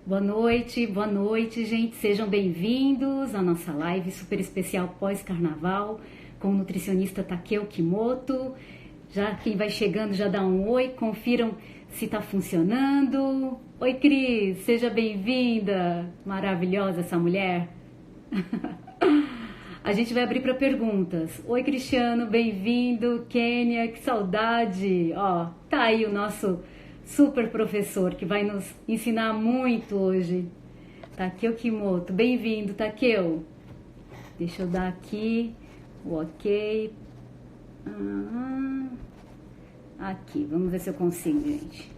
Boa noite, gente. Sejam bem-vindos à nossa live super especial pós-carnaval com o nutricionista Takeo Kimoto. Já quem vai chegando já dá um oi, confiram se está funcionando. Oi, Cris, seja bem-vinda. Maravilhosa essa mulher. A gente vai abrir para perguntas. Oi, Cristiano, bem-vindo. Kênia, que saudade. Ó, tá aí o nosso super professor que vai nos ensinar muito hoje. Takeo Kimoto, bem-vindo, Takeo. Deixa eu dar aqui o ok. Aqui, vamos ver se eu consigo, gente.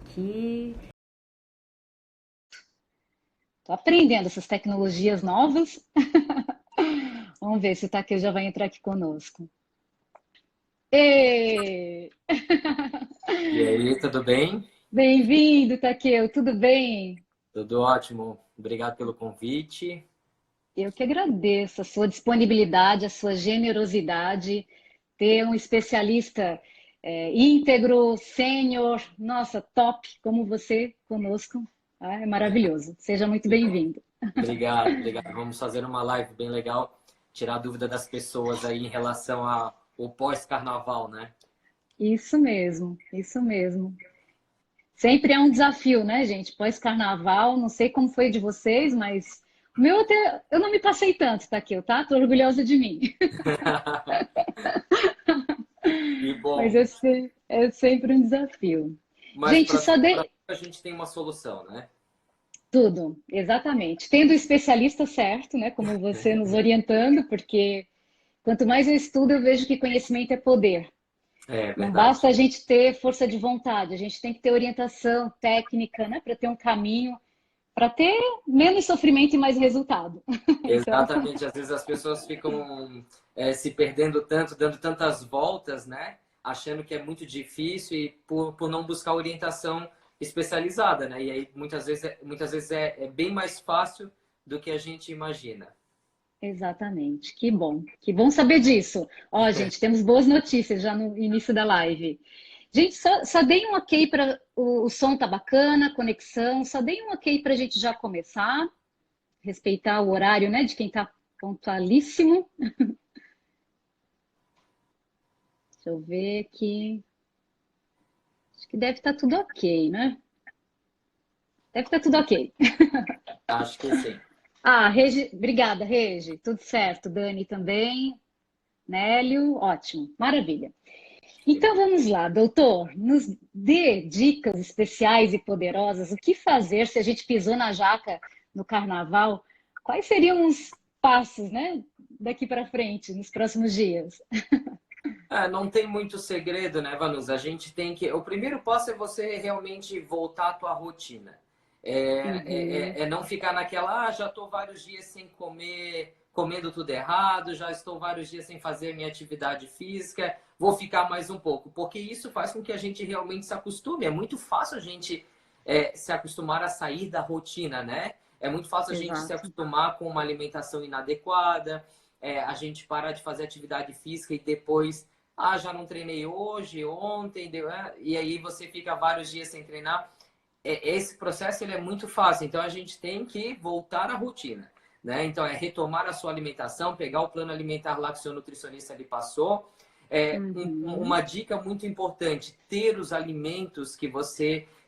Aqui. Tô aprendendo essas tecnologias novas. Vamos ver se o Takeo já vai entrar aqui conosco. E E aí, tudo bem? Bem-vindo, Takeo, tudo bem? Tudo ótimo. Obrigado pelo convite. Eu que agradeço a sua disponibilidade, a sua generosidade, ter um especialista íntegro, sênior, nossa, top, como você conosco. É maravilhoso. Seja muito bem-vindo. Obrigado, obrigado. Vamos fazer uma live bem legal, tirar a dúvida das pessoas aí em relação ao pós-carnaval, né? Isso mesmo, isso mesmo. Sempre é um desafio, né, gente? Pós-carnaval, não sei como foi de vocês, mas o meu até eu não me passei tanto, Takeo, tá? Tô orgulhosa de mim. E Mas bom, é sempre um desafio. mas Gente, para só tudo de a gente tem uma solução, né? tudo, exatamente. Tendo o especialista certo, né, como você nos orientando, porque quanto mais eu estudo, eu vejo que conhecimento é poder. É Não verdade. basta a gente ter força de vontade, a gente tem que ter orientação técnica, né, para ter um caminho, para ter menos sofrimento e mais resultado. Então, Exatamente. Às vezes as pessoas ficam se perdendo tanto, dando tantas voltas, né? Achando que é muito difícil e por não buscar orientação especializada, né? E aí muitas vezes é bem mais fácil do que a gente imagina. exatamente. Que bom saber disso. Ó, gente, temos boas notícias já no início da live. Gente, só deem um ok para o som tá bacana, conexão, só deem um ok para a gente já começar, respeitar o horário, né, de quem tá pontualíssimo. Deixa eu ver aqui. Acho que deve estar tudo ok, né? Deve estar tudo ok. Acho que sim. Ah, Regi, obrigada, Regi. Tudo certo. Dani também. Nélio, ótimo. Maravilha. Que Então bom. vamos lá, doutor, nos dê dicas especiais e poderosas. O que fazer se a gente pisou na jaca no carnaval? Quais seriam os passos, né, daqui para frente, nos próximos dias? Não tem muito segredo, né, Vanusa? A gente tem que. O primeiro passo é você realmente voltar à tua rotina. Uhum, É não ficar naquela, já estou vários dias sem comer, comendo tudo errado, já estou vários dias sem fazer minha atividade física, vou ficar mais um pouco, porque isso faz com que a gente realmente se acostume. É muito fácil a gente se acostumar a sair da rotina, né? É muito fácil a gente se exato. acostumar com uma alimentação inadequada, a gente parar de fazer atividade física e depois já não treinei hoje, ontem, e aí você fica vários dias sem treinar. Esse processo ele é muito fácil, então a gente tem que voltar à rotina, né? Então é retomar a sua alimentação, pegar o plano alimentar lá que o seu nutricionista lhe passou. Uhum, Uma dica muito importante: ter os alimentos que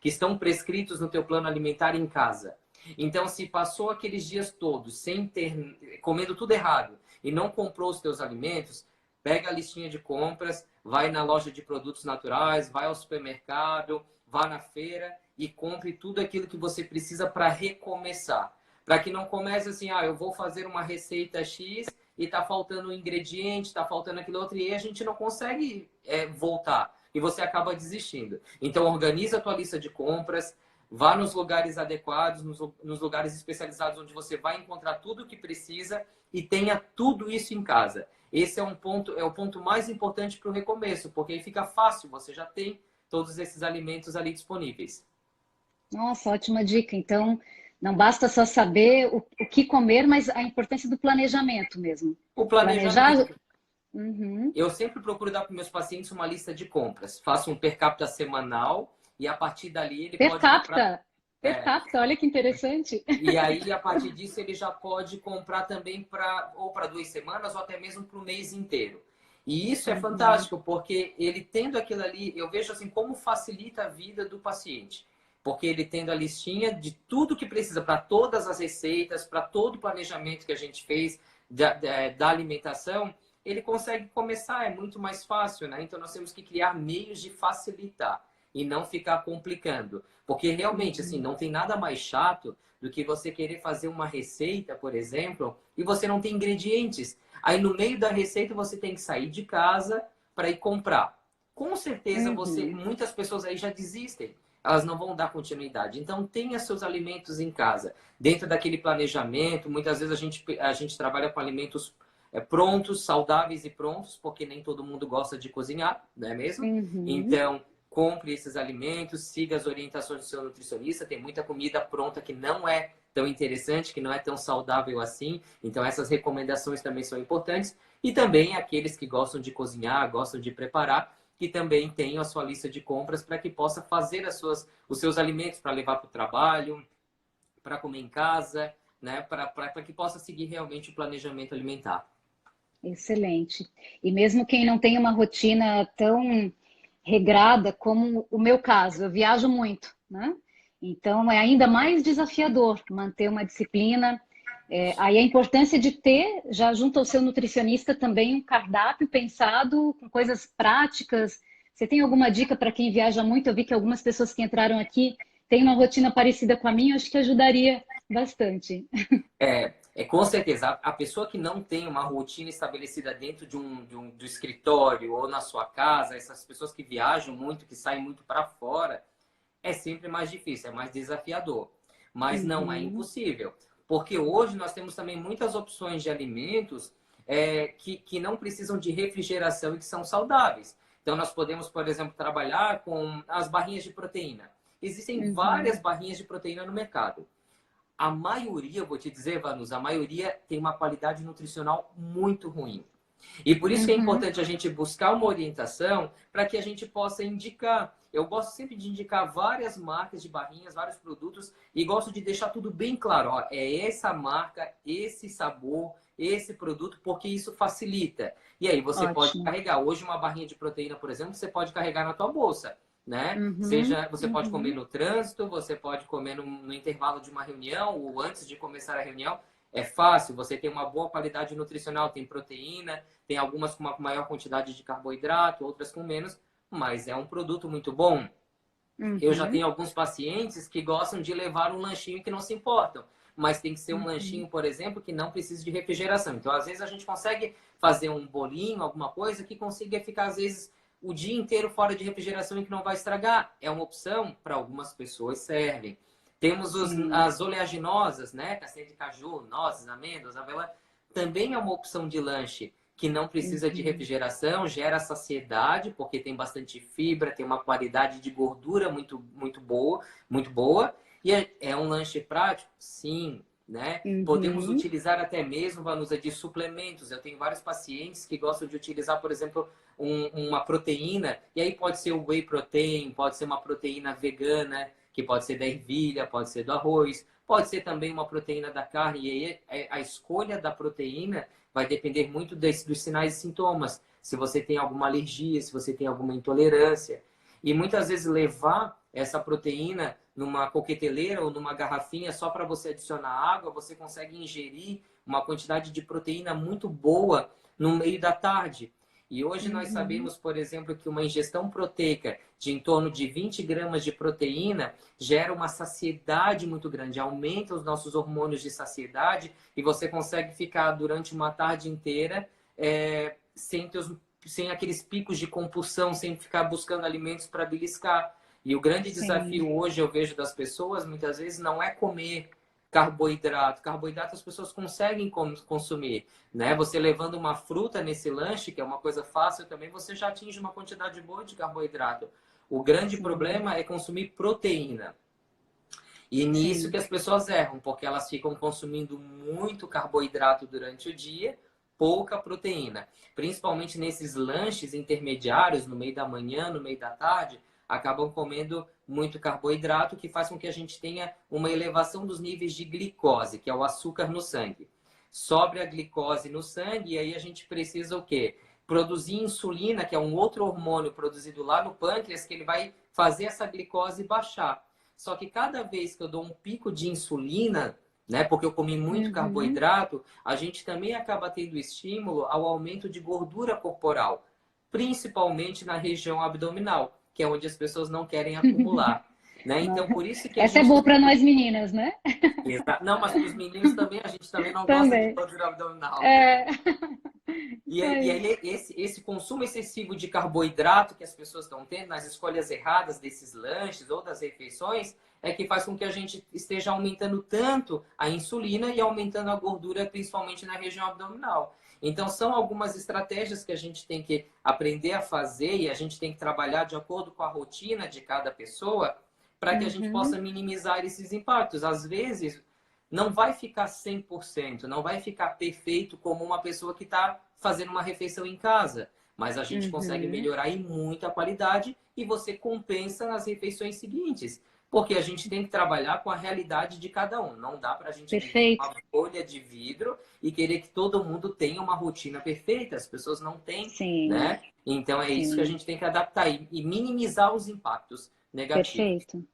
estão prescritos no teu plano alimentar em casa. Então, se passou aqueles dias todos sem ter comendo tudo errado e não comprou os teus alimentos, pega a listinha de compras, vai na loja de produtos naturais, vai ao supermercado, vá na feira e compre tudo aquilo que você precisa para recomeçar. Para que não comece assim, eu vou fazer uma receita X e está faltando um ingrediente, está faltando aquilo outro, e aí a gente não consegue voltar. E você acaba desistindo. Então, organiza a tua lista de compras, vá nos lugares adequados, nos lugares especializados onde você vai encontrar tudo o que precisa e tenha tudo isso em casa. Esse é o ponto mais importante para o recomeço, porque aí fica fácil, você já tem todos esses alimentos ali disponíveis. nossa, ótima dica. Então, não basta só saber o que comer, mas a importância do planejamento mesmo. O Planejar. planejamento. Uhum, Eu sempre procuro dar para meus pacientes uma lista de compras. Faço um per capita semanal e a partir dali ele Per pode comprar. capita. Per capita, olha que interessante. E aí, a partir disso, ele já pode comprar também para 2 semanas ou até mesmo para o mês inteiro. E isso é fantástico, porque ele tendo aquilo ali, eu vejo assim como facilita a vida do paciente. Porque ele tendo a listinha de tudo que precisa para todas as receitas, para todo o planejamento que a gente fez da alimentação, ele consegue começar, é muito mais fácil, né? Então nós temos que criar meios de facilitar e não ficar complicando. Porque realmente, assim, não tem nada mais chato do que você querer fazer uma receita, por exemplo, e você não tem ingredientes. Aí no meio da receita você tem que sair de casa para ir comprar. Com certeza muitas pessoas aí já desistem. Elas não vão dar continuidade. Então tenha seus alimentos em casa. Dentro daquele planejamento, muitas vezes a gente trabalha com alimentos prontos, saudáveis e prontos, porque nem todo mundo gosta de cozinhar, não é mesmo? Então, compre esses alimentos, siga as orientações do seu nutricionista. Tem muita comida pronta que não é tão interessante, que não é tão saudável assim. Então, essas recomendações também são importantes. E também aqueles que gostam de cozinhar, gostam de preparar, que também tenham a sua lista de compras para que possa fazer os seus alimentos para levar para o trabalho, para comer em casa, né? Para que possa seguir realmente o planejamento alimentar. Excelente. E mesmo quem não tem uma rotina tão regrada como o meu caso, eu viajo muito, né? Então é ainda mais desafiador manter uma disciplina. Aí a importância de ter, já junto ao seu nutricionista, também um cardápio pensado com coisas práticas. Você tem alguma dica para quem viaja muito? Eu vi que algumas pessoas que entraram aqui têm uma rotina parecida com a minha, eu acho que ajudaria bastante. Com certeza, a pessoa que não tem uma rotina estabelecida dentro do escritório ou na sua casa, essas pessoas que viajam muito, que saem muito para fora, é sempre mais difícil, é mais desafiador. Mas não é impossível. Porque hoje nós temos também muitas opções de alimentos que não precisam de refrigeração e que são saudáveis. Então, nós podemos, por exemplo, trabalhar com as barrinhas de proteína. Existem várias barrinhas de proteína no mercado. A maioria, vou te dizer, Vanus, a maioria tem uma qualidade nutricional muito ruim. E por isso que é importante a gente buscar uma orientação para que a gente possa indicar. Eu gosto sempre de indicar várias marcas de barrinhas, vários produtos, e gosto de deixar tudo bem claro. Ó, é essa marca, esse sabor, esse produto, porque isso facilita. E aí você pode carregar. Hoje uma barrinha de proteína, por exemplo, você pode carregar na tua bolsa. Né? Seja, você pode comer no trânsito, você pode comer no intervalo de uma reunião ou antes de começar a reunião. É fácil, você tem uma boa qualidade nutricional, tem proteína, tem algumas com uma maior quantidade de carboidrato, outras com menos, mas é um produto muito bom. Eu já tenho alguns pacientes que gostam de levar um lanchinho que não se importam, mas tem que ser um lanchinho, por exemplo, que não precisa de refrigeração. Então, às vezes, a gente consegue fazer um bolinho, alguma coisa que consiga ficar, às vezes, o dia inteiro fora de refrigeração e que não vai estragar. É uma opção, para algumas pessoas servem. Temos as oleaginosas, né? Castanha de caju, nozes, amêndoas, aveia. Também é uma opção de lanche que não precisa de refrigeração, gera saciedade, porque tem bastante fibra, tem uma qualidade de gordura muito, muito boa, muito boa. E é um lanche prático? Sim. Né? Podemos utilizar até mesmo, Vanusa, de suplementos. Eu tenho vários pacientes que gostam de utilizar, por exemplo, uma proteína, e aí pode ser o whey protein, pode ser uma proteína vegana, que pode ser da ervilha, pode ser do arroz, pode ser também uma proteína da carne, e aí a escolha da proteína vai depender muito dos sinais e sintomas. Se você tem alguma alergia, se você tem alguma intolerância. E muitas vezes levar essa proteína numa coqueteleira ou numa garrafinha só para você adicionar água, você consegue ingerir uma quantidade de proteína muito boa no meio da tarde. E hoje nós sabemos, por exemplo, que uma ingestão proteica de em torno de 20 gramas de proteína gera uma saciedade muito grande, aumenta os nossos hormônios de saciedade e você consegue ficar durante uma tarde inteira sem aqueles picos de compulsão, sem ficar buscando alimentos para beliscar. E o grande desafio hoje, eu vejo das pessoas, muitas vezes, não é comer carboidrato. Carboidrato as pessoas conseguem consumir, né? Você levando uma fruta nesse lanche, que é uma coisa fácil também, você já atinge uma quantidade boa de carboidrato. O grande problema é consumir proteína. E nisso que as pessoas erram, porque elas ficam consumindo muito carboidrato durante o dia, pouca proteína. Principalmente nesses lanches intermediários, no meio da manhã, no meio da tarde, acabam comendo muito carboidrato, que faz com que a gente tenha uma elevação dos níveis de glicose, que é o açúcar no sangue. Sobe a glicose no sangue e aí a gente precisa o quê? Produzir insulina, que é um outro hormônio produzido lá no pâncreas, que ele vai fazer essa glicose baixar. Só que cada vez que eu dou um pico de insulina, né, porque eu comi muito carboidrato, a gente também acaba tendo estímulo ao aumento de gordura corporal, principalmente na região abdominal, que é onde as pessoas não querem acumular. Né? Então, por isso que a Essa é gente boa tem para nós meninas, né? Não, mas para os meninos também, a gente também não gosta de Também. gordura abdominal, né? É, E isso aí. aí esse consumo excessivo de carboidrato que as pessoas estão tendo nas escolhas erradas desses lanches ou das refeições é que faz com que a gente esteja aumentando tanto a insulina e aumentando a gordura, principalmente na região abdominal. Então, são algumas estratégias que a gente tem que aprender a fazer e a gente tem que trabalhar de acordo com a rotina de cada pessoa para que a gente possa minimizar esses impactos. Às vezes, não vai ficar 100%, não vai ficar perfeito como uma pessoa que está fazendo uma refeição em casa. Mas a gente consegue melhorar e muito a qualidade e você compensa nas refeições seguintes. Porque a gente tem que trabalhar com a realidade de cada um. Não dá para a gente viver Perfeito. uma bolha de vidro e querer que todo mundo tenha uma rotina perfeita. As pessoas não têm, Sim, né? Então é isso que a sim. gente tem que adaptar e minimizar os impactos negativos. Perfeito.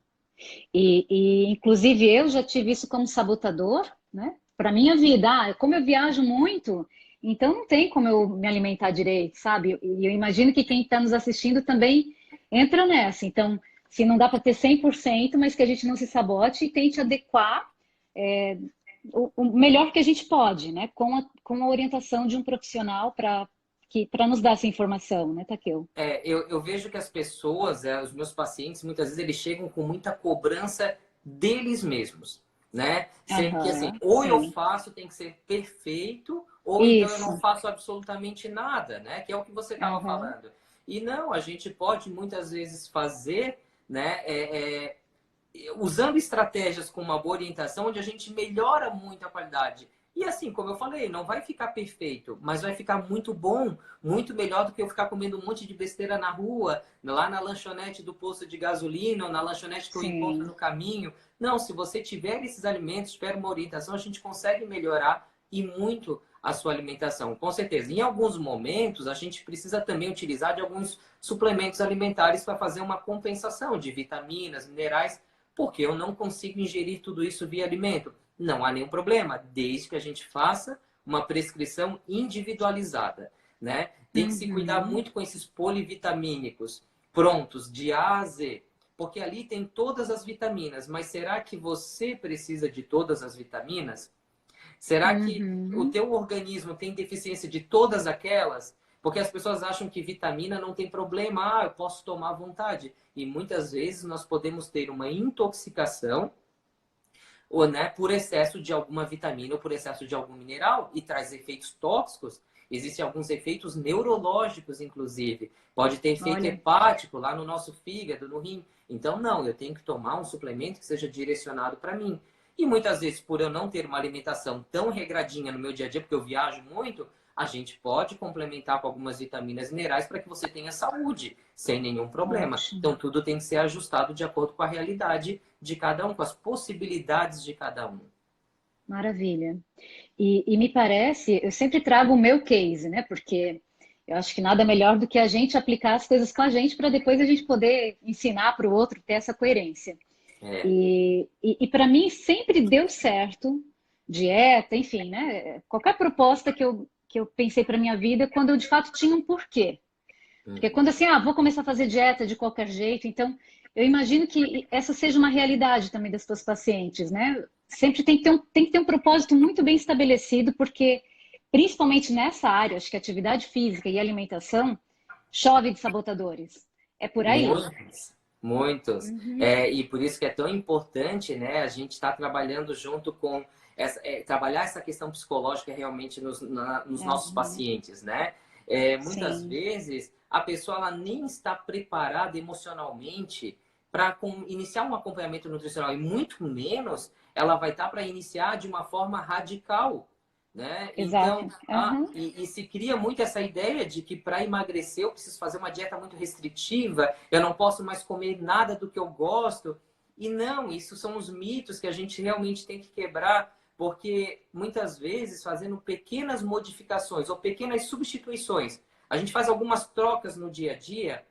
Inclusive, eu já tive isso como sabotador, né? Para minha vida. Como eu viajo muito, então não tem como eu me alimentar direito, sabe? E eu imagino que quem está nos assistindo também entra nessa. Então, se não dá para ter 100%, mas que a gente não se sabote e tente adequar o melhor que a gente pode, né? Com a orientação de um profissional para nos dar essa informação, né, Takeo? Eu vejo que as pessoas, os meus pacientes, muitas vezes eles chegam com muita cobrança deles mesmos, né? Sendo que assim, Aham, ou eu sim. faço, tem que ser perfeito, ou então eu não Isso. faço absolutamente nada, né? Que é o que você estava Aham. falando. E não, a gente pode muitas vezes fazer, né? Usando estratégias com uma boa orientação, onde a gente melhora muito a qualidade. E assim, como eu falei, não vai ficar perfeito, mas vai ficar muito bom, muito melhor do que eu ficar comendo um monte de besteira na rua, lá na lanchonete do posto de gasolina, ou na lanchonete que eu encontro no Sim, caminho. Não, se você tiver esses alimentos, tiver uma orientação, a gente consegue melhorar e muito a sua alimentação, com certeza. Em alguns momentos, a gente precisa também utilizar de alguns suplementos alimentares para fazer uma compensação de vitaminas, minerais, porque eu não consigo ingerir tudo isso via alimento. Não há nenhum problema, desde que a gente faça uma prescrição individualizada, né? Tem que se cuidar muito com esses polivitamínicos prontos, de A a Z, porque ali tem todas as vitaminas, mas será que você precisa de todas as vitaminas? Será que o teu organismo tem deficiência de todas aquelas? Porque as pessoas acham que vitamina não tem problema, eu posso tomar à vontade. E muitas vezes nós podemos ter uma intoxicação ou, né, por excesso de alguma vitamina ou por excesso de algum mineral e traz efeitos tóxicos. Existem alguns efeitos neurológicos, inclusive. Pode ter efeito olha, hepático lá no nosso fígado, no rim. Então, não, eu tenho que tomar um suplemento que seja direcionado para mim. E muitas vezes, por eu não ter uma alimentação tão regradinha no meu dia a dia, porque eu viajo muito, a gente pode complementar com algumas vitaminas e minerais para que você tenha saúde, sem nenhum problema. ótimo, Então, tudo tem que ser ajustado de acordo com a realidade de cada um, com as possibilidades de cada um. maravilha. E me parece, eu sempre trago o meu case, né? Porque eu acho que nada melhor do que a gente aplicar as coisas com a gente para depois a gente poder ensinar para o outro ter essa coerência. É, E para mim sempre deu certo, dieta, enfim, né? Qualquer proposta que eu pensei para minha vida, quando eu de fato tinha um porquê. Porque uhum. quando assim, vou começar a fazer dieta de qualquer jeito, então eu imagino que essa seja uma realidade também das tuas pacientes, né? Sempre tem que ter um propósito muito bem estabelecido, porque principalmente nessa área, acho que atividade física e alimentação, chove de sabotadores. É por aí. Muitos, muitos. Uhum. E por isso que é tão importante, né, a gente estar trabalhando junto com trabalhar essa questão psicológica realmente nos nossos Uhum. pacientes, né? Muitas Sim, vezes a pessoa ela nem está preparada emocionalmente para iniciar um acompanhamento nutricional e muito menos ela vai estar para iniciar de uma forma radical. né? Exato. Então, Aham. e se cria muito essa ideia de que para emagrecer eu preciso fazer uma dieta muito restritiva, eu não posso mais comer nada do que eu gosto. E não, isso são os mitos que a gente realmente tem que quebrar, porque muitas vezes fazendo pequenas modificações ou pequenas substituições, a gente faz algumas trocas no dia a dia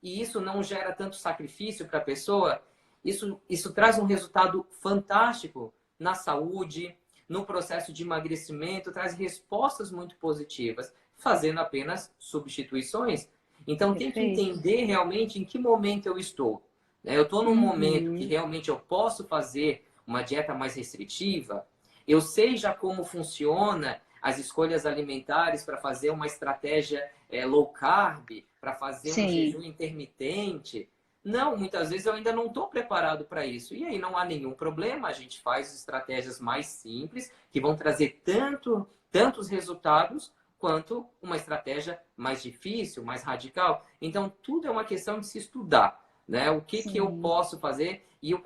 e isso não gera tanto sacrifício para a pessoa, isso traz um resultado fantástico na saúde, no processo de emagrecimento, traz respostas muito positivas, fazendo apenas substituições. Então, tem que Perfeito. entender realmente em que momento eu estou. Eu estou num momento que Uhum. realmente eu posso fazer uma dieta mais restritiva, eu sei já como funciona as escolhas alimentares para fazer uma estratégia low carb, para fazer um Sim. jejum intermitente. Não, muitas vezes eu ainda não estou preparado para isso. E aí não há nenhum problema, a gente faz estratégias mais simples, que vão trazer tantos resultados, quanto uma estratégia mais difícil, mais radical. Então, tudo é uma questão de se estudar, né? O que eu Sim. posso fazer e o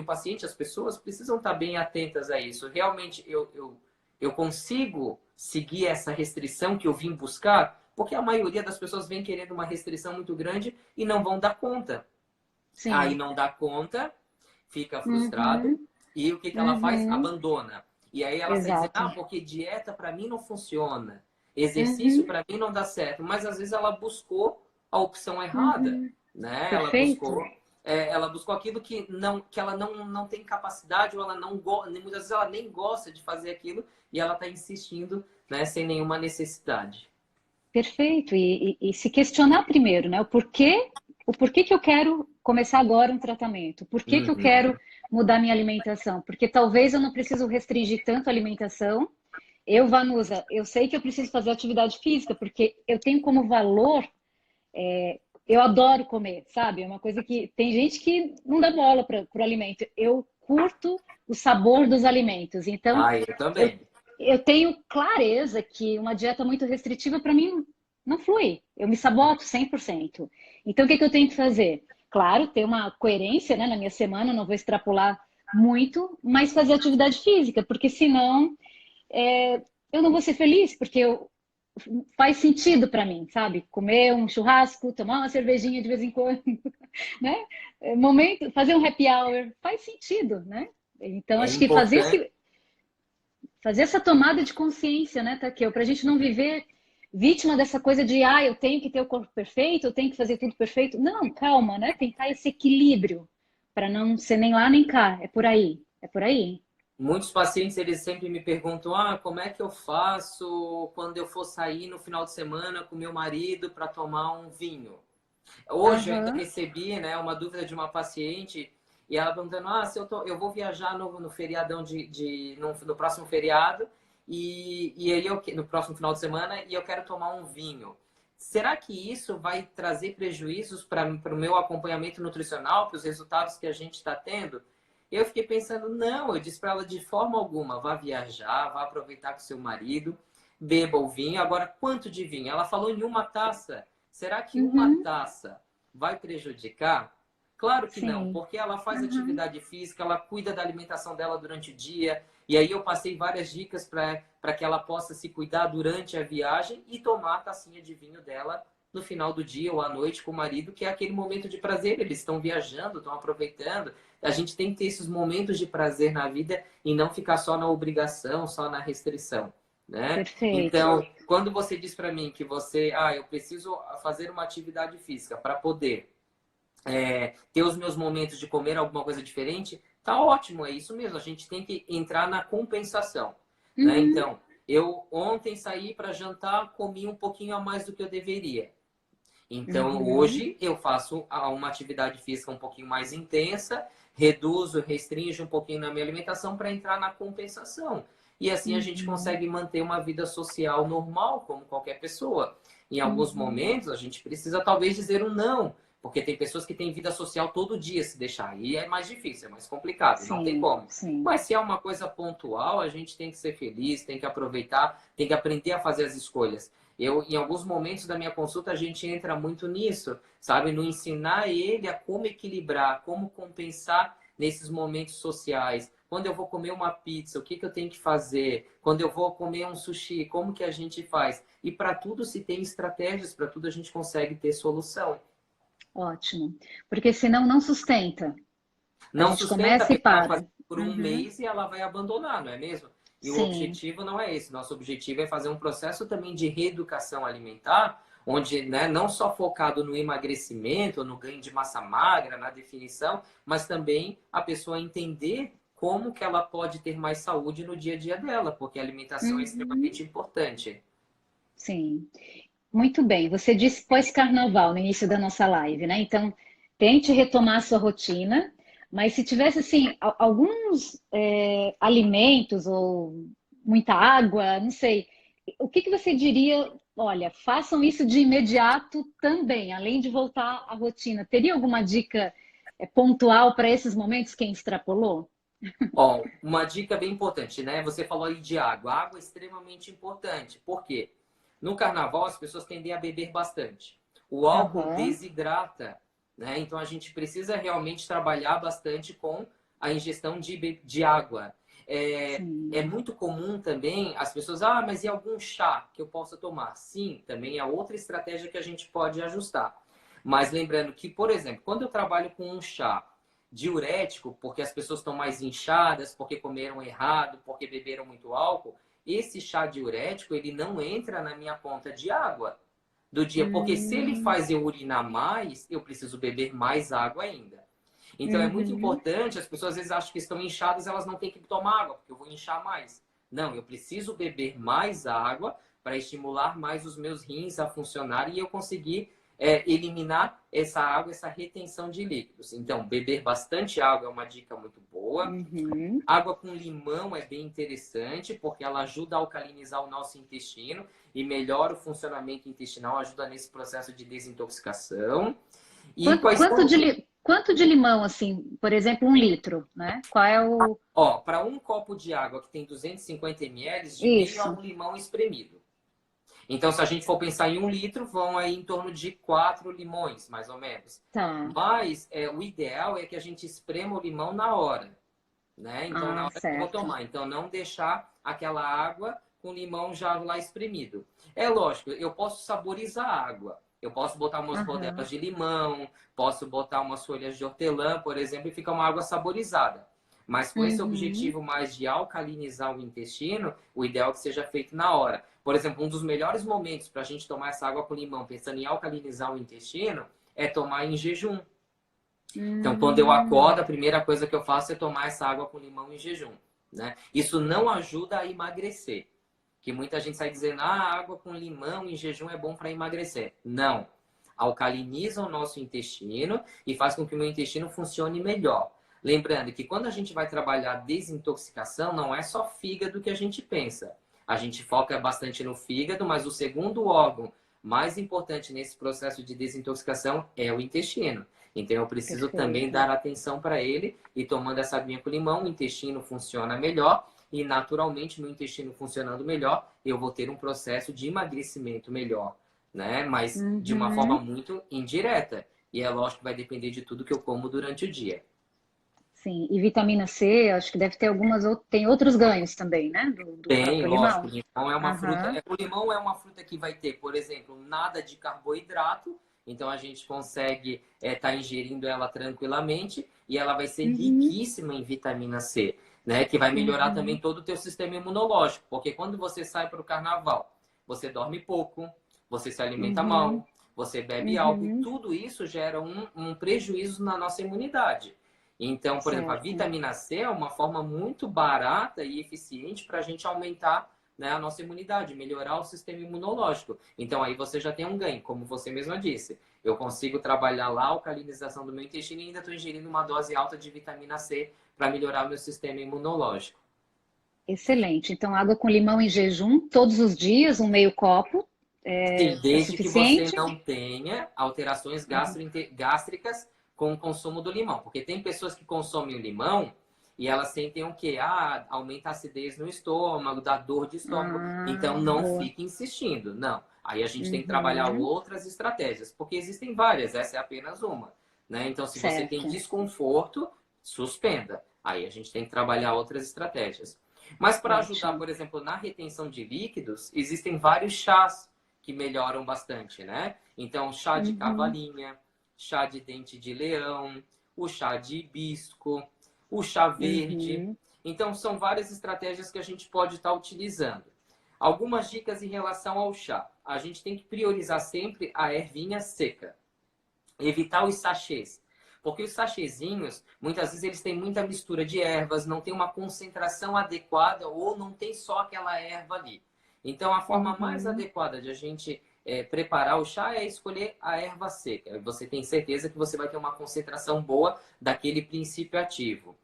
paciente, as pessoas precisam estar bem atentas a isso. Realmente, eu consigo seguir essa restrição que eu vim buscar? Porque a maioria das pessoas vem querendo uma restrição muito grande e não vão dar conta. Aí Sim. não dá conta, fica frustrado Uhum. e o que ela faz? Uhum. Abandona. E aí ela sai dizendo, Exato. porque dieta para mim não funciona, exercício Uhum. para mim não dá certo. Mas às vezes ela buscou a opção errada, Uhum. né? Perfeito. Ela buscou aquilo que ela não tem capacidade ou ela não muitas vezes ela nem gosta de fazer aquilo e ela está insistindo, né, sem nenhuma necessidade. Perfeito. E se questionar primeiro, né? O porquê que eu quero começar agora um tratamento? Por que que eu quero Uhum. mudar minha alimentação? Porque talvez eu não preciso restringir tanto a alimentação. Eu, Vanusa, eu sei que eu preciso fazer atividade física, porque eu tenho como valor, eu adoro comer, sabe? É uma coisa que tem gente que não dá bola para o alimento. Eu curto o sabor dos alimentos. Então, Ah, eu eu, também. eu tenho clareza que uma dieta muito restritiva para mim não flui. Eu me saboto 100%. Então, o que que eu tenho que fazer? Claro, ter uma coerência, né, na minha semana, não vou extrapolar muito, mas fazer atividade física, porque senão eu não vou ser feliz, porque faz sentido para mim, sabe? Comer um churrasco, tomar uma cervejinha de vez em quando, né? Momento, fazer um happy hour, faz sentido, né? Então, É acho que importante. fazer essa tomada de consciência, né, Takeo, para a gente não viver vítima dessa coisa de, eu tenho que ter o corpo perfeito, eu tenho que fazer tudo perfeito. Não, calma, né? Tentar esse equilíbrio para não ser nem lá nem cá. É por aí, é por aí. Muitos pacientes, eles sempre me perguntam, como é que eu faço quando eu for sair no final de semana com meu marido para tomar um vinho? Hoje eu ainda Aham, recebi, né, uma dúvida de uma paciente e ela perguntando, se eu vou viajar no feriadão no próximo feriado e aí no próximo final de semana e eu quero tomar um vinho. Será que isso vai trazer prejuízos para o meu acompanhamento nutricional, para os resultados que a gente está tendo? Eu fiquei pensando, não, eu disse para ela de forma alguma, vá viajar, vá aproveitar com seu marido, beba o vinho. Agora, quanto de vinho? Ela falou em uma taça. Será que uma uhum, taça vai prejudicar? Claro que não, sim. porque ela faz Uhum. atividade física, ela cuida da alimentação dela durante o dia. E aí eu passei várias dicas para que ela possa se cuidar durante a viagem e tomar a tacinha de vinho dela no final do dia ou à noite com o marido, que é aquele momento de prazer. Eles estão viajando, estão aproveitando. A gente tem que ter esses momentos de prazer na vida e não ficar só na obrigação, só na restrição, né? Perfeito. Então, quando você diz para mim que eu preciso fazer uma atividade física para poder ter os meus momentos de comer alguma coisa diferente, tá ótimo, é isso mesmo. A gente tem que entrar na compensação, né? Uhum, Então, eu ontem saí para jantar, comi um pouquinho a mais do que eu deveria. Então, uhum, hoje eu faço uma atividade física um pouquinho mais intensa, reduzo, restringo um pouquinho na minha alimentação para entrar na compensação. E assim a gente uhum, consegue manter uma vida social normal, como qualquer pessoa. Em alguns uhum. momentos, a gente precisa talvez dizer um não, porque tem pessoas que têm vida social todo dia se deixar. E é mais difícil, é mais complicado, não tem Sim, como. sim. Mas se é uma coisa pontual, a gente tem que ser feliz, tem que aproveitar, tem que aprender a fazer as escolhas. Em alguns momentos da minha consulta, a gente entra muito nisso, sabe? No ensinar ele a como equilibrar, como compensar nesses momentos sociais. Quando eu vou comer uma pizza, o que que eu tenho que fazer? Quando eu vou comer um sushi, como que a gente faz? E para tudo se tem estratégias, para tudo a gente consegue ter solução. Ótimo. Porque senão não sustenta. A Não gente sustenta, a começa e pessoa vai fazer para. por um Uhum. mês e ela vai abandonar, não é mesmo? E o Sim. objetivo não é esse. Nosso objetivo é fazer um processo também de reeducação alimentar, onde, né, não só focado no emagrecimento, no ganho de massa magra, na definição, mas também a pessoa entender como que ela pode ter mais saúde no dia a dia dela, porque a alimentação é Uhum. extremamente importante. Sim. Muito bem. Você disse pós-carnaval no início da nossa live, né? Então, tente retomar a sua rotina, mas se tivesse, assim, alguns alimentos ou muita água, não sei, o que que você diria? Olha, façam isso de imediato também, além de voltar à rotina. Teria alguma dica, pontual para esses momentos quem extrapolou? Ó, uma dica bem importante, né? Você falou aí de água. Água é extremamente importante. Por quê? No carnaval, as pessoas tendem a beber bastante. O álcool Aham. desidrata, né? Então a gente precisa realmente trabalhar bastante com a ingestão de água. É Sim. muito comum também as pessoas, ah, mas e algum chá que eu possa tomar? Sim, também é outra estratégia que a gente pode ajustar. Mas lembrando que, por exemplo, quando eu trabalho com um chá diurético, porque as pessoas estão mais inchadas, porque comeram errado, porque beberam muito álcool, esse chá diurético, ele não entra na minha conta de água do dia, porque se ele Hum, faz eu urinar mais, eu preciso beber mais água ainda. Então é muito uhum, importante, as pessoas às vezes acham que estão inchadas, elas não têm que tomar água, porque eu vou inchar mais. Não, eu preciso beber mais água para estimular mais os meus rins a funcionar e eu conseguir eliminar essa água, essa retenção de líquidos. Então, beber bastante água é uma dica muito boa. uhum. Água com limão é bem interessante, porque ela ajuda a alcalinizar o nosso intestino e melhora o funcionamento intestinal, ajuda nesse processo de desintoxicação. E Quanto, quais quanto são, de, quanto de limão, assim, por exemplo, 1 litro, né? Qual é o. ó, para um copo de água que tem 250 ml, de meio a Isso, um limão espremido. Então, se a gente for pensar em 1 litro, vão aí em torno de 4 limões, mais ou menos. tá. Mas o ideal é que a gente esprema o limão na hora, né? Então, na Ah, hora que eu vou certo. tomar. Então, não deixar aquela água com limão já lá espremido. É lógico, eu posso saborizar a água. Eu posso botar umas Aham. rodelas de limão, posso botar umas folhas de hortelã, por exemplo, e fica uma água saborizada. Mas com esse Uhum. objetivo mais de alcalinizar o intestino, o ideal é que seja feito na hora. Por exemplo, um dos melhores momentos para a gente tomar essa água com limão, pensando em alcalinizar o intestino, é tomar em jejum. Então, quando eu acordo, a Hum, primeira coisa que eu faço é tomar essa água com limão em jejum, né? Isso não ajuda a emagrecer. Que muita gente sai dizendo, ah, água com limão em jejum é bom para emagrecer. Não. Alcaliniza o nosso intestino e faz com que o meu intestino funcione melhor. Lembrando que quando a gente vai trabalhar desintoxicação, não é só fígado que a gente pensa. A gente foca bastante no fígado, mas o segundo órgão mais importante nesse processo de desintoxicação é o intestino. Então eu preciso também perfeito. dar atenção para ele e tomando essa aguinha com limão, o intestino funciona melhor e naturalmente meu intestino funcionando melhor, eu vou ter um processo de emagrecimento melhor, né? Mas de uma forma Uhum. muito indireta. E é lógico que vai depender de tudo que eu como durante o dia. Sim, e vitamina C, acho que deve ter tem outros ganhos também, né? Do Tem, próprio lógico, limão. o limão é uma fruta. Aham. O limão é uma fruta que vai ter, por exemplo, nada de carboidrato, então a gente consegue estar ingerindo ela tranquilamente e ela vai ser Uhum. riquíssima em vitamina C, né? Que vai melhorar também Uhum. todo o teu sistema imunológico, porque quando você sai para o carnaval, você dorme pouco, você se alimenta Uhum. mal, você bebe álcool, e Uhum. tudo isso gera um prejuízo na nossa imunidade. Então, por exemplo, a Certo. vitamina C é uma forma muito barata e eficiente para a gente aumentar, né, a nossa imunidade, melhorar o sistema imunológico. Então, aí você já tem um ganho, como você mesma disse. Eu consigo trabalhar lá a alcalinização do meu intestino e ainda estou ingerindo uma dose alta de vitamina C para melhorar o meu sistema imunológico. Excelente. Então, água com limão em jejum, todos os dias, 1 meio copo, Sim, é desde que você suficiente? não tenha alterações Aham. gástricas com o consumo do limão. Porque tem pessoas que consomem o limão e elas sentem o quê? Ah, aumenta a acidez no estômago, dá dor de estômago. Então Ah, não boa. fique insistindo. Não. Aí a gente tem que trabalhar Uhum. outras estratégias, porque existem várias, essa é apenas uma. Né? Então, se você tem Certo. desconforto, suspenda. Aí a gente tem que trabalhar outras estratégias. Mas para ajudar, Ótimo. por exemplo, na retenção de líquidos, existem vários chás que melhoram bastante, né? Então, chá de Uhum, cavalinha, chá de dente de leão, o chá de hibisco, o chá verde. uhum, Então, são várias estratégias que a gente pode estar utilizando. Algumas dicas em relação ao chá. A gente tem que priorizar sempre a ervinha seca. Evitar os sachês. Porque os sachêzinhos, muitas vezes eles têm muita mistura de ervas, não tem uma concentração adequada ou não tem só aquela erva ali. Então, a forma mais uhum, adequada de a gente preparar o chá é escolher a erva seca. Você tem certeza que você vai ter uma concentração boa daquele princípio ativo.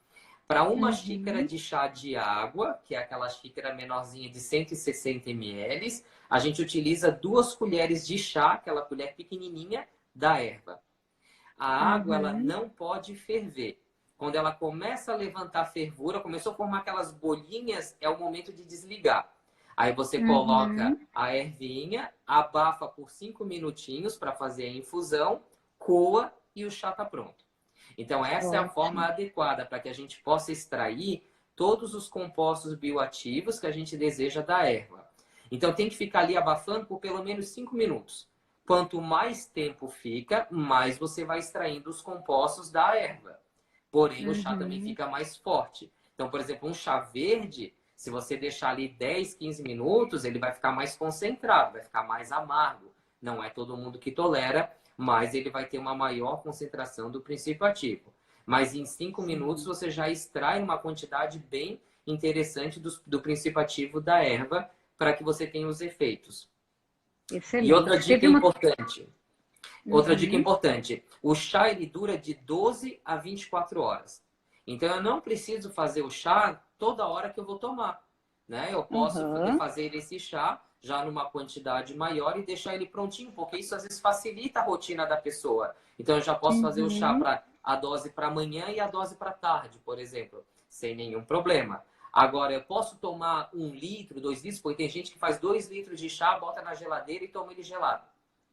Para uma xícara uhum. de chá de água, que é aquela xícara menorzinha de 160 ml, a gente utiliza 2 colheres de chá, aquela colher pequenininha, da erva. A água, ela Uhum, não pode ferver. Quando ela começa a levantar fervura, começou a formar aquelas bolinhas, é o momento de desligar. Aí você coloca uhum. a ervinha, abafa por 5 minutinhos para fazer a infusão, coa e o chá está pronto. Então, essa é a forma Ótimo. adequada para que a gente possa extrair todos os compostos bioativos que a gente deseja da erva. Então, tem que ficar ali abafando por pelo menos 5 minutos. Quanto mais tempo fica, mais você vai extraindo os compostos da erva. Porém, o chá também Uhum. fica mais forte. Então, por exemplo, um chá verde, se você deixar ali 10, 15 minutos, ele vai ficar mais concentrado, vai ficar mais amargo. Não é todo mundo que tolera, mas ele vai ter uma maior concentração do princípio ativo. Mas em 5 minutos Sim. você já extrai uma quantidade bem interessante do princípio ativo da erva para que você tenha os efeitos. E Excelente. Teve uma. outra dica Uhum. importante, o chá ele dura de 12 a 24 horas. Então eu não preciso fazer o chá toda hora que eu vou tomar, né? Eu posso Aham. fazer esse chá já numa quantidade maior e deixar ele prontinho, porque isso às vezes facilita a rotina da pessoa. Então eu já posso fazer o chá Uhum. para a dose para amanhã e a dose para tarde, por exemplo, sem nenhum problema. Agora, eu posso tomar 1 litro, 2 litros, porque tem gente que faz 2 litros de chá, bota na geladeira e toma ele gelado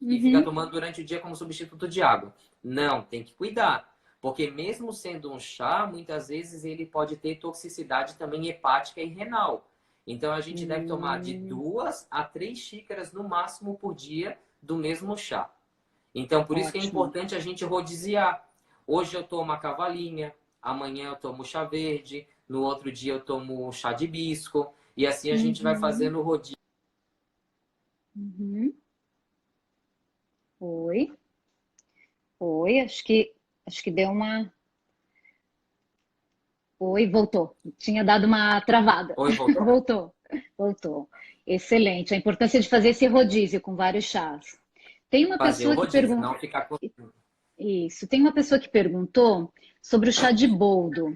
e fica Uhum. tomando durante o dia como substituto de água. Não, tem que cuidar. Porque mesmo sendo um chá, muitas vezes ele pode ter toxicidade também hepática e renal. Então a gente deve tomar de Hum, 2 a 3 xícaras no máximo por dia do mesmo chá. Então por isso que é ótimo. importante a gente rodiziar. Hoje eu tomo a cavalinha, amanhã eu tomo chá verde, no outro dia eu tomo chá de hibisco, e assim a gente vai Uhum. fazendo o rodízio. Uhum. Oi. Oi. Acho que deu uma. Oi, voltou. Tinha dado uma travada. Oi, voltou? Voltou. Voltou. Excelente. A importância de fazer esse rodízio com vários chás. Tem uma Fazer o pessoa que rodízio, pergunta. não ficar com. Isso. Tem uma pessoa que perguntou sobre o chá de boldo.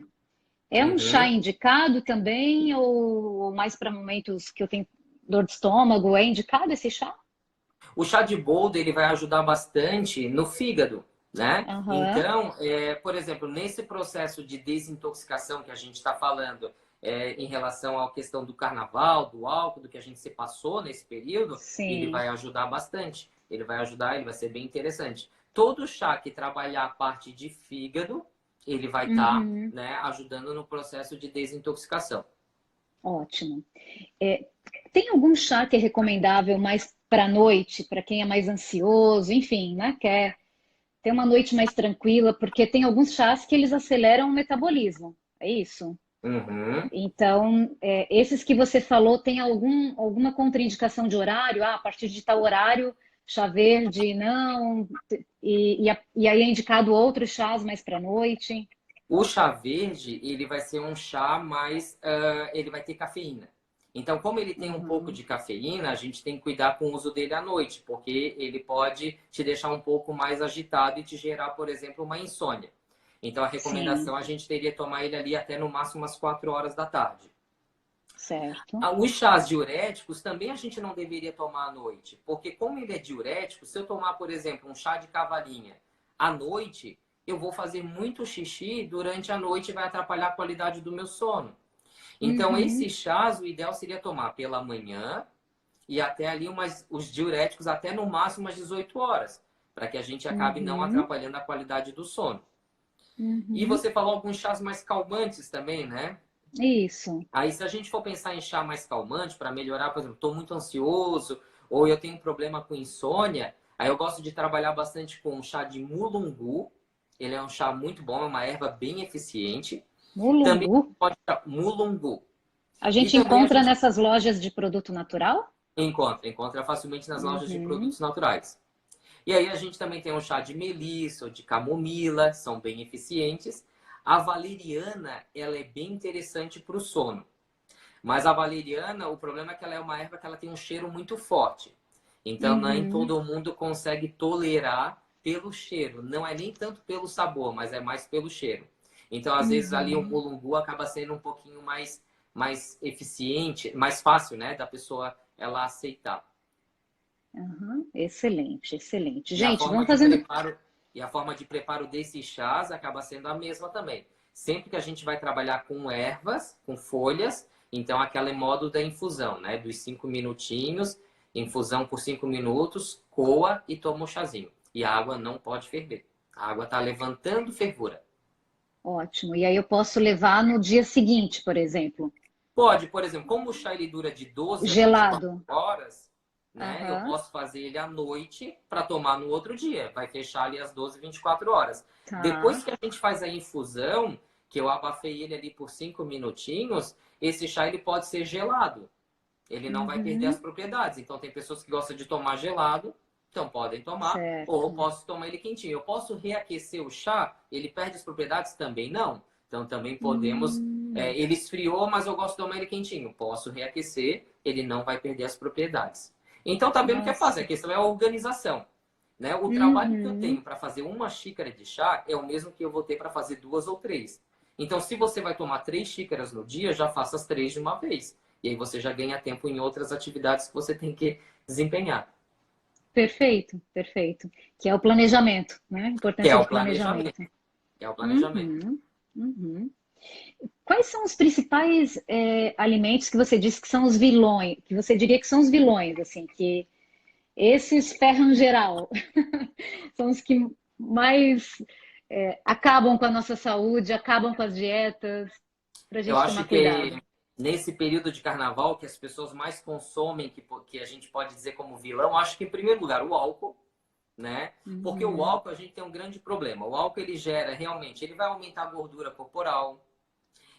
É um chá Uhum. indicado também, ou mais para momentos que eu tenho dor de estômago? É indicado esse chá? O chá de boldo ele vai ajudar bastante no fígado, né? Aham, Então, por exemplo, nesse processo de desintoxicação que a gente está falando em relação à questão do carnaval, do álcool, do que a gente se passou nesse período, ele sim. vai ajudar bastante. Ele vai ajudar, ele vai ser bem interessante. Todo chá que trabalhar a parte de fígado, ele vai estar, Uhum, né, ajudando no processo de desintoxicação. ótimo. É, tem algum chá que é recomendável mais para a noite, para quem é mais ansioso, enfim, né? Quer ter uma noite mais tranquila, porque tem alguns chás que eles aceleram o metabolismo. É isso? Uhum. Então, esses que você falou, tem alguma contraindicação de horário? Ah, a partir de tal horário, chá verde, não. E aí é indicado outros chás mais para noite? O chá verde, ele vai ser um chá mais, ele vai ter cafeína. Então, como ele tem um pouco Uhum, de cafeína, a gente tem que cuidar com o uso dele à noite, porque ele pode te deixar um pouco mais agitado e te gerar, por exemplo, uma insônia. Então, a sim, recomendação a gente teria que tomar ele ali até no máximo umas 4 horas da tarde. certo. Os chás diuréticos também a gente não deveria tomar à noite, porque como ele é diurético, se eu tomar, por exemplo, um chá de cavalinha à noite, eu vou fazer muito xixi durante a noite e vai atrapalhar a qualidade do meu sono. Então, Uhum, esses chás, o ideal seria tomar pela manhã e até ali os diuréticos até no máximo às 18 horas, para que a gente acabe não uhum, atrapalhando a qualidade do sono. E você falou alguns chás mais calmantes também, né? Isso. Aí, se a gente for pensar em chá mais calmante para melhorar, por exemplo, estou muito ansioso ou eu tenho um problema com insônia, aí eu gosto de trabalhar bastante com o chá de mulungu. Ele é um chá muito bom, é uma erva bem eficiente. Também Mulungu. pode chá mulungu. A E gente também a encontra gente nessas lojas de produto natural? encontra facilmente nas lojas de Uhum. produtos naturais. E aí a gente também tem o chá de melissa ou de camomila, são bem eficientes. A valeriana, ela é bem interessante para o sono. Mas a valeriana, o problema é que ela é uma erva que ela tem um cheiro muito forte. Então, nem Uhum. todo mundo consegue tolerar pelo cheiro. Não é nem tanto pelo sabor, mas é mais pelo cheiro. Então, às vezes, ali o Uhum. mulungu acaba sendo um pouquinho mais eficiente, mais fácil, né, da pessoa ela aceitar. Uhum. Excelente, excelente. E a Gente, forma vamos de fazendo. preparo, e a forma de preparo desses chás acaba sendo a mesma também. Sempre que a gente vai trabalhar com ervas, com folhas, então aquele modo da infusão, né? Dos 5 minutinhos, infusão por 5 minutos, coa e toma o chazinho. E a água não pode ferver. A água está levantando fervura. Ótimo. E aí eu posso levar no dia seguinte, por exemplo. Pode, por exemplo, como o chá ele dura de 12 a 24 Gelado. horas, né? Eu Aham. posso fazer ele à noite para tomar no outro dia. Vai fechar ali às 12, 24 horas. Tá. Depois que a gente faz a infusão, que eu abafei ele ali por 5 minutinhos, esse chá ele pode ser gelado. Ele não vai perder as Uhum. propriedades. Então tem pessoas que gostam de tomar gelado, então podem tomar, ou eu Certo. posso tomar ele quentinho. Eu posso reaquecer o chá, ele perde as propriedades? Também não. Então também podemos. Hum. Ele esfriou, mas eu gosto de tomar ele quentinho. Posso reaquecer, ele não vai perder as propriedades. Então tá vendo o que é fácil, Nossa. a questão é a organização. Né? O trabalho que eu tenho Uhum. para fazer uma xícara de chá é o mesmo que eu vou ter para fazer 2 ou 3. Então, se você vai tomar 3 xícaras no dia, já faça as 3 de uma vez. E aí você já ganha tempo em outras atividades que você tem que desempenhar. Perfeito, perfeito. Que é o planejamento, né? A Que é importância o de planejamento. planejamento. É o planejamento. Uhum. Uhum. Quais são os principais alimentos que você disse que são os vilões, que você diria que são os vilões, assim, que esses ferram geral, são os que mais acabam com a nossa saúde, acabam com as dietas, para a Eu gente tomar acho cuidado. que nesse período de carnaval, que as pessoas mais consomem, que a gente pode dizer como vilão, acho que em primeiro lugar o álcool, né? Porque o Uhum. álcool a gente tem um grande problema. O álcool ele gera realmente, ele vai aumentar a gordura corporal,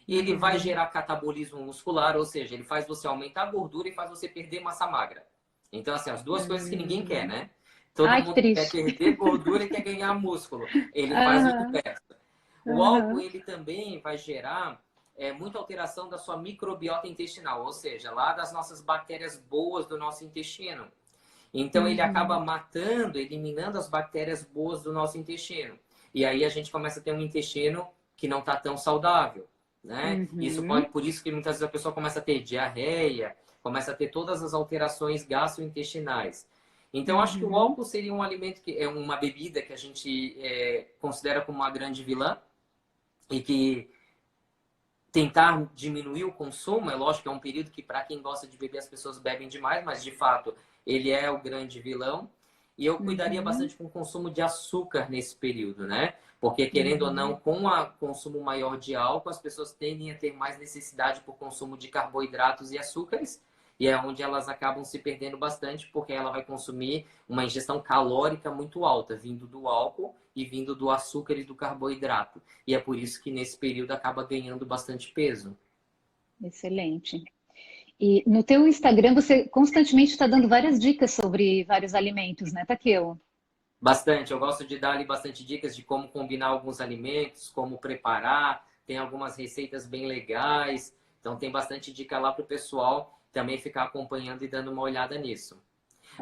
ele vai Uhum. gerar catabolismo muscular, ou seja, ele faz você aumentar a gordura e faz você perder massa magra. Então, assim, as duas coisas que ninguém quer, Uhum. né? Todo Ai, que mundo quer triste. perder gordura e quer ganhar músculo. Ele faz o Aham, inverso. O álcool, aham. ele também vai gerar muita alteração da sua microbiota intestinal, ou seja, lá das nossas bactérias boas do nosso intestino. Então, ele acaba Uhum. matando, eliminando as bactérias boas do nosso intestino. E aí a gente começa a ter um intestino que não está tão saudável, né? Isso pode, Uhum. por isso que muitas vezes a pessoa começa a ter diarreia, começa a ter todas as alterações gastrointestinais. Então, acho que o Uhum. álcool seria um alimento que é uma bebida que a gente considera como uma grande vilã e que tentar diminuir o consumo, é lógico que é um período que para quem gosta de beber as pessoas bebem demais, mas de fato ele é o grande vilão. E eu cuidaria Uhum. bastante com o consumo de açúcar nesse período, né? Porque querendo ou não, Uhum. com o consumo maior de álcool, as pessoas tendem a ter mais necessidade por consumo de carboidratos e açúcares, e é onde elas acabam se perdendo bastante, porque ela vai consumir uma ingestão calórica muito alta, vindo do álcool e vindo do açúcar e do carboidrato. E é por isso que nesse período acaba ganhando bastante peso. Excelente. E no teu Instagram você constantemente está dando várias dicas sobre vários alimentos, né, Takeo? Bastante. Eu gosto de dar ali bastante dicas de como combinar alguns alimentos, como preparar. Tem algumas receitas bem legais. Então tem bastante dica lá para o pessoal também ficar acompanhando e dando uma olhada nisso.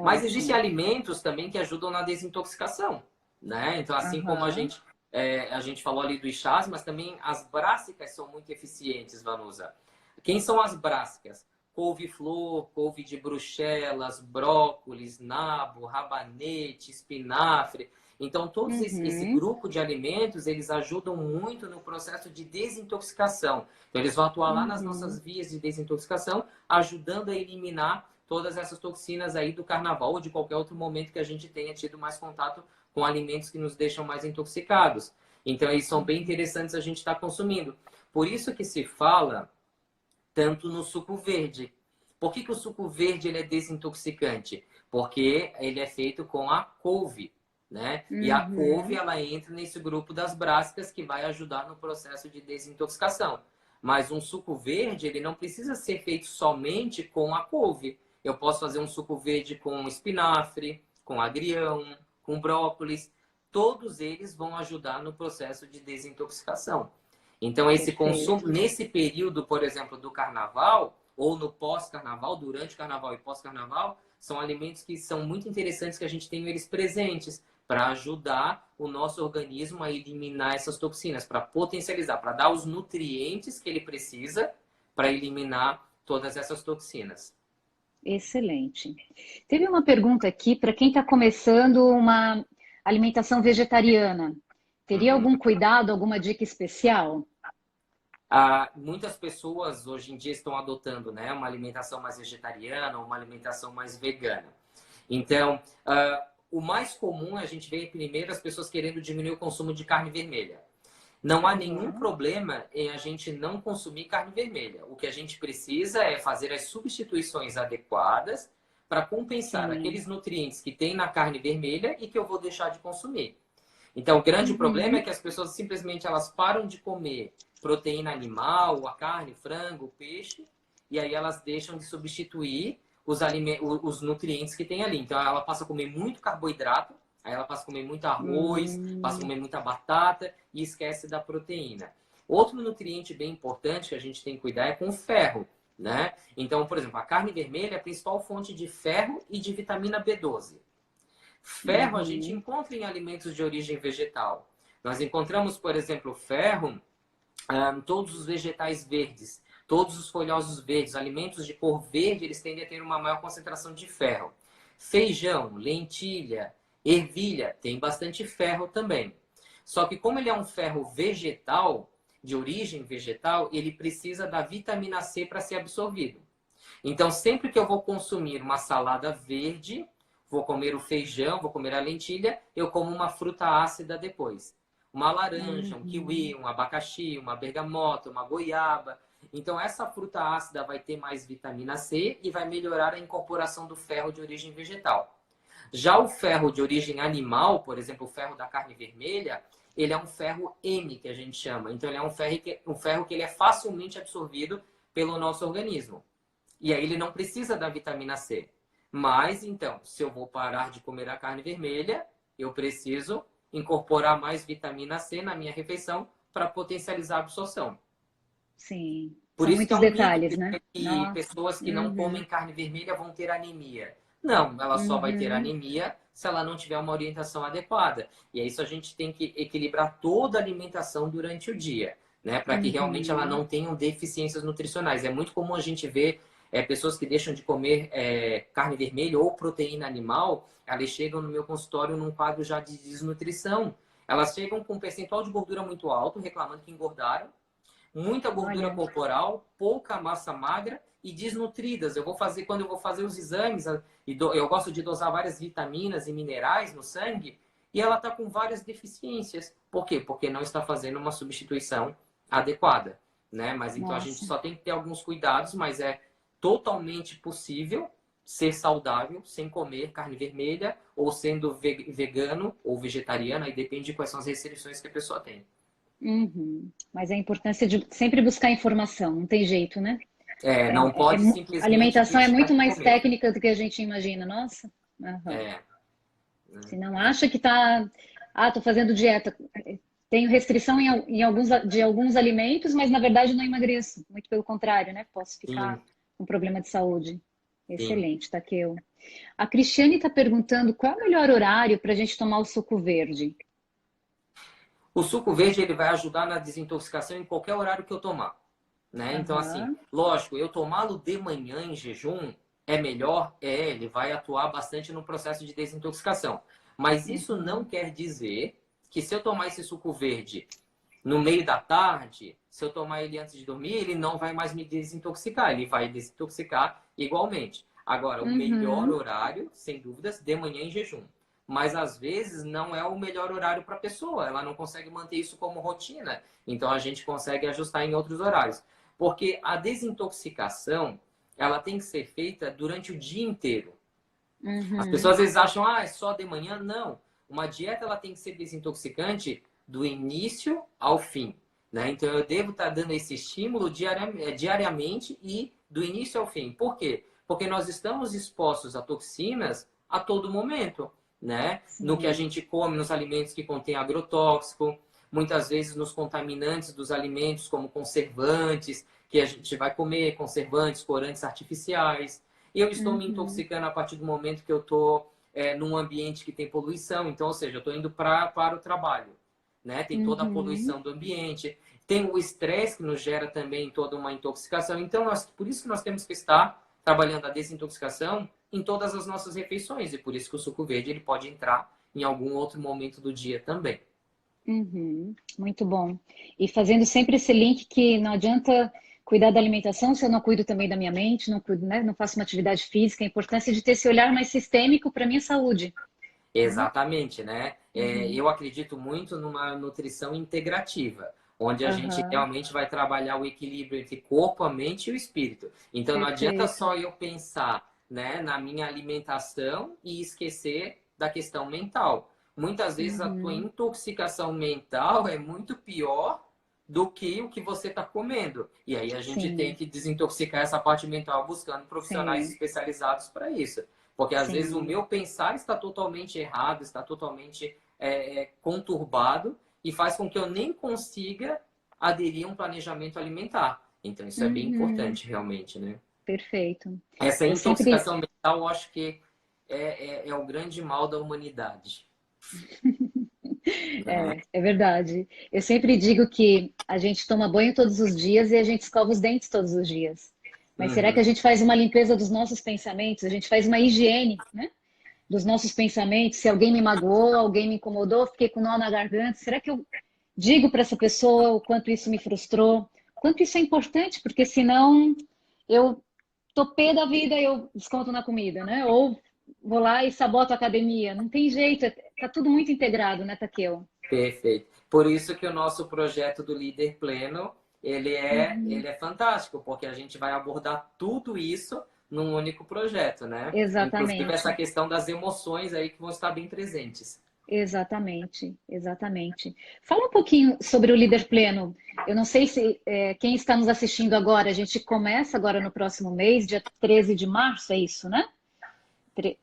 Mas existem Ótimo. alimentos também que ajudam na desintoxicação, né? Então, assim como Aham. a gente falou ali dos chás, mas também as brássicas são muito eficientes, Vanusa. Quem são as brássicas? Couve-flor, couve de Bruxelas, brócolis, nabo, rabanete, espinafre. Então, todos esse Uhum. grupo de alimentos, eles ajudam muito no processo de desintoxicação. Então, eles vão atuar lá nas nossas Uhum. vias de desintoxicação, ajudando a eliminar todas essas toxinas aí do carnaval ou de qualquer outro momento que a gente tenha tido mais contato com alimentos que nos deixam mais intoxicados. Então, eles são bem interessantes a gente estar consumindo. Por isso que se fala tanto no suco verde. Por que o suco verde ele é desintoxicante? Porque ele é feito com a couve, né? E a couve, ela entra nesse grupo das brássicas que vai ajudar no processo de desintoxicação. Mas um suco verde, ele não precisa ser feito somente com a couve. Eu posso fazer um suco verde com espinafre, com agrião, com brócolis. Todos eles vão ajudar no processo de desintoxicação. Então, esse consumo, nesse período, por exemplo, do carnaval, ou no pós-carnaval, durante o carnaval e pós-carnaval, são alimentos que são muito interessantes que a gente tenha eles presentes para ajudar o nosso organismo a eliminar essas toxinas, para potencializar, para dar os nutrientes que ele precisa para eliminar todas essas toxinas. Excelente. Teve uma pergunta aqui para quem está começando uma alimentação vegetariana. Teria algum cuidado, alguma dica especial? Muitas pessoas hoje em dia estão adotando, né, uma alimentação mais vegetariana, uma alimentação mais vegana. Então, o mais comum a gente vê primeiro as pessoas querendo diminuir o consumo de carne vermelha. Não há nenhum problema em a gente não consumir carne vermelha. O que a gente precisa é fazer as substituições adequadas para compensar aqueles nutrientes que tem na carne vermelha e que eu vou deixar de consumir. Então, o grande problema é que as pessoas simplesmente elas param de comer proteína animal, a carne, frango, peixe, e aí elas deixam de substituir os nutrientes que tem ali. Então, ela passa a comer muito carboidrato, aí ela passa a comer muito arroz, passa a comer muita batata e esquece da proteína. Outro nutriente bem importante que a gente tem que cuidar é com o ferro, né? Então, por exemplo, a carne vermelha é a principal fonte de ferro e de vitamina B12. Ferro a gente encontra em alimentos de origem vegetal. Nós encontramos, por exemplo, ferro em todos os vegetais verdes, todos os folhosos verdes, alimentos de cor verde, eles tendem a ter uma maior concentração de ferro. Feijão, lentilha, ervilha, tem bastante ferro também. Só que como ele é um ferro vegetal, de origem vegetal, ele precisa da vitamina C para ser absorvido. Então, sempre que eu vou consumir uma salada verde, vou comer o feijão, vou comer a lentilha, eu como uma fruta ácida depois. Uma laranja, um kiwi, um abacaxi, uma bergamota, uma goiaba. Então, essa fruta ácida vai ter mais vitamina C e vai melhorar a incorporação do ferro de origem vegetal. Já o ferro de origem animal, por exemplo, o ferro da carne vermelha, ele é um ferro M, que a gente chama. Então, ele é um ferro que ele é facilmente absorvido pelo nosso organismo. E aí ele não precisa da vitamina C. Mas, então, se eu vou parar de comer a carne vermelha, eu preciso incorporar mais vitamina C na minha refeição para potencializar a absorção. Sim, Por são isso que é muitos um detalhes, mito né? que pessoas que não comem carne vermelha vão ter anemia. Não, ela só vai ter anemia se ela não tiver uma orientação adequada. E é isso a gente tem que equilibrar toda a alimentação durante o dia, né? Para que realmente ela não tenha deficiências nutricionais. É muito comum a gente ver pessoas que deixam de comer carne vermelha ou proteína animal, elas chegam no meu consultório num quadro já de desnutrição. Elas chegam com um percentual de gordura muito alto, reclamando que engordaram, muita gordura corporal, pouca massa magra e desnutridas. Quando eu vou fazer os exames, eu gosto de dosar várias vitaminas e minerais no sangue, e ela está com várias deficiências. Por quê? Porque não está fazendo uma substituição adequada, né? Mas então a gente só tem que ter alguns cuidados, mas é totalmente possível ser saudável sem comer carne vermelha ou sendo vegano ou vegetariano, aí depende de quais são as restrições que a pessoa tem. Mas a importância de sempre buscar informação, não tem jeito, né? Não pode simplesmente... A alimentação é muito mais comer. técnica do que a gente imagina, nossa. Se não acha que tá... tô fazendo dieta. Tenho restrição de alguns alimentos, mas na verdade não emagreço. Muito pelo contrário, né? Posso ficar com problema de saúde. Excelente, Takeo. A Cristiane está perguntando qual é o melhor horário para a gente tomar o suco verde. O suco verde ele vai ajudar na desintoxicação em qualquer horário que eu tomar, né? Então, assim, lógico, eu tomá-lo de manhã em jejum é melhor? Ele vai atuar bastante no processo de desintoxicação. Mas isso não quer dizer que se eu tomar esse suco verde no meio da tarde, se eu tomar ele antes de dormir, ele não vai mais me desintoxicar, ele vai desintoxicar igualmente. Agora, o melhor horário, sem dúvidas, de manhã em jejum. mas às vezes não é o melhor horário para a pessoa, ela não consegue manter isso como rotina, então a gente consegue ajustar em outros horários. Porque a desintoxicação, ela tem que ser feita durante o dia inteiro. As pessoas às vezes acham, é só de manhã. Não. Uma dieta ela tem que ser desintoxicante do início ao fim. Né? Então eu devo estar dando esse estímulo diariamente e do início ao fim. Por quê? Porque nós estamos expostos a toxinas a todo momento. Né? No que a gente come, nos alimentos que contêm agrotóxico, muitas vezes nos contaminantes dos alimentos, como conservantes, que a gente vai comer, conservantes, corantes artificiais. Eu estou me intoxicando a partir do momento que eu estou num ambiente que tem poluição. Então, ou seja, eu estou indo para o trabalho. Né? Tem toda a poluição do ambiente. Tem o estresse que nos gera também toda uma intoxicação. Então, por isso que nós temos que estar trabalhando a desintoxicação em todas as nossas refeições. E por isso que o suco verde ele pode entrar em algum outro momento do dia também. Muito bom. E fazendo sempre esse link que não adianta cuidar da alimentação se eu não cuido também da minha mente, não cuido, né? Não faço uma atividade física, a importância de ter esse olhar mais sistêmico para a minha saúde. Exatamente, né? Eu acredito muito numa nutrição integrativa, onde a gente realmente vai trabalhar o equilíbrio entre corpo, a mente e o espírito. Então não adianta só eu pensar, né, na minha alimentação e esquecer da questão mental. Muitas vezes a tua intoxicação mental é muito pior do que o que você está comendo. E aí a gente tem que desintoxicar essa parte mental buscando profissionais especializados para isso. Porque às vezes o meu pensar está totalmente errado, está totalmente conturbado e faz com que eu nem consiga aderir a um planejamento alimentar. Então isso é bem importante realmente, né? Perfeito. Essa intoxicação mental, eu acho que é o grande mal da humanidade. É verdade. Eu sempre digo que a gente toma banho todos os dias e a gente escova os dentes todos os dias. Mas será que a gente faz uma limpeza dos nossos pensamentos? A gente faz uma higiene, né? Dos nossos pensamentos? Se alguém me magoou, alguém me incomodou, fiquei com nó na garganta, será que eu digo para essa pessoa o quanto isso me frustrou? O quanto isso é importante? Porque senão eu tô pé da vida e eu desconto na comida, né? Ou vou lá e saboto a academia. Não tem jeito, tá tudo muito integrado, né, Takeo? Perfeito. Por isso que o nosso projeto do Líder Pleno, ele é fantástico, porque a gente vai abordar tudo isso num único projeto, né? Inclusive essa Exatamente. questão das emoções aí que vão estar bem presentes. Exatamente, exatamente. Fala um pouquinho sobre o Líder Pleno. Eu não sei se quem está nos assistindo agora, a gente começa agora no próximo mês, dia 13 de março, é isso, né?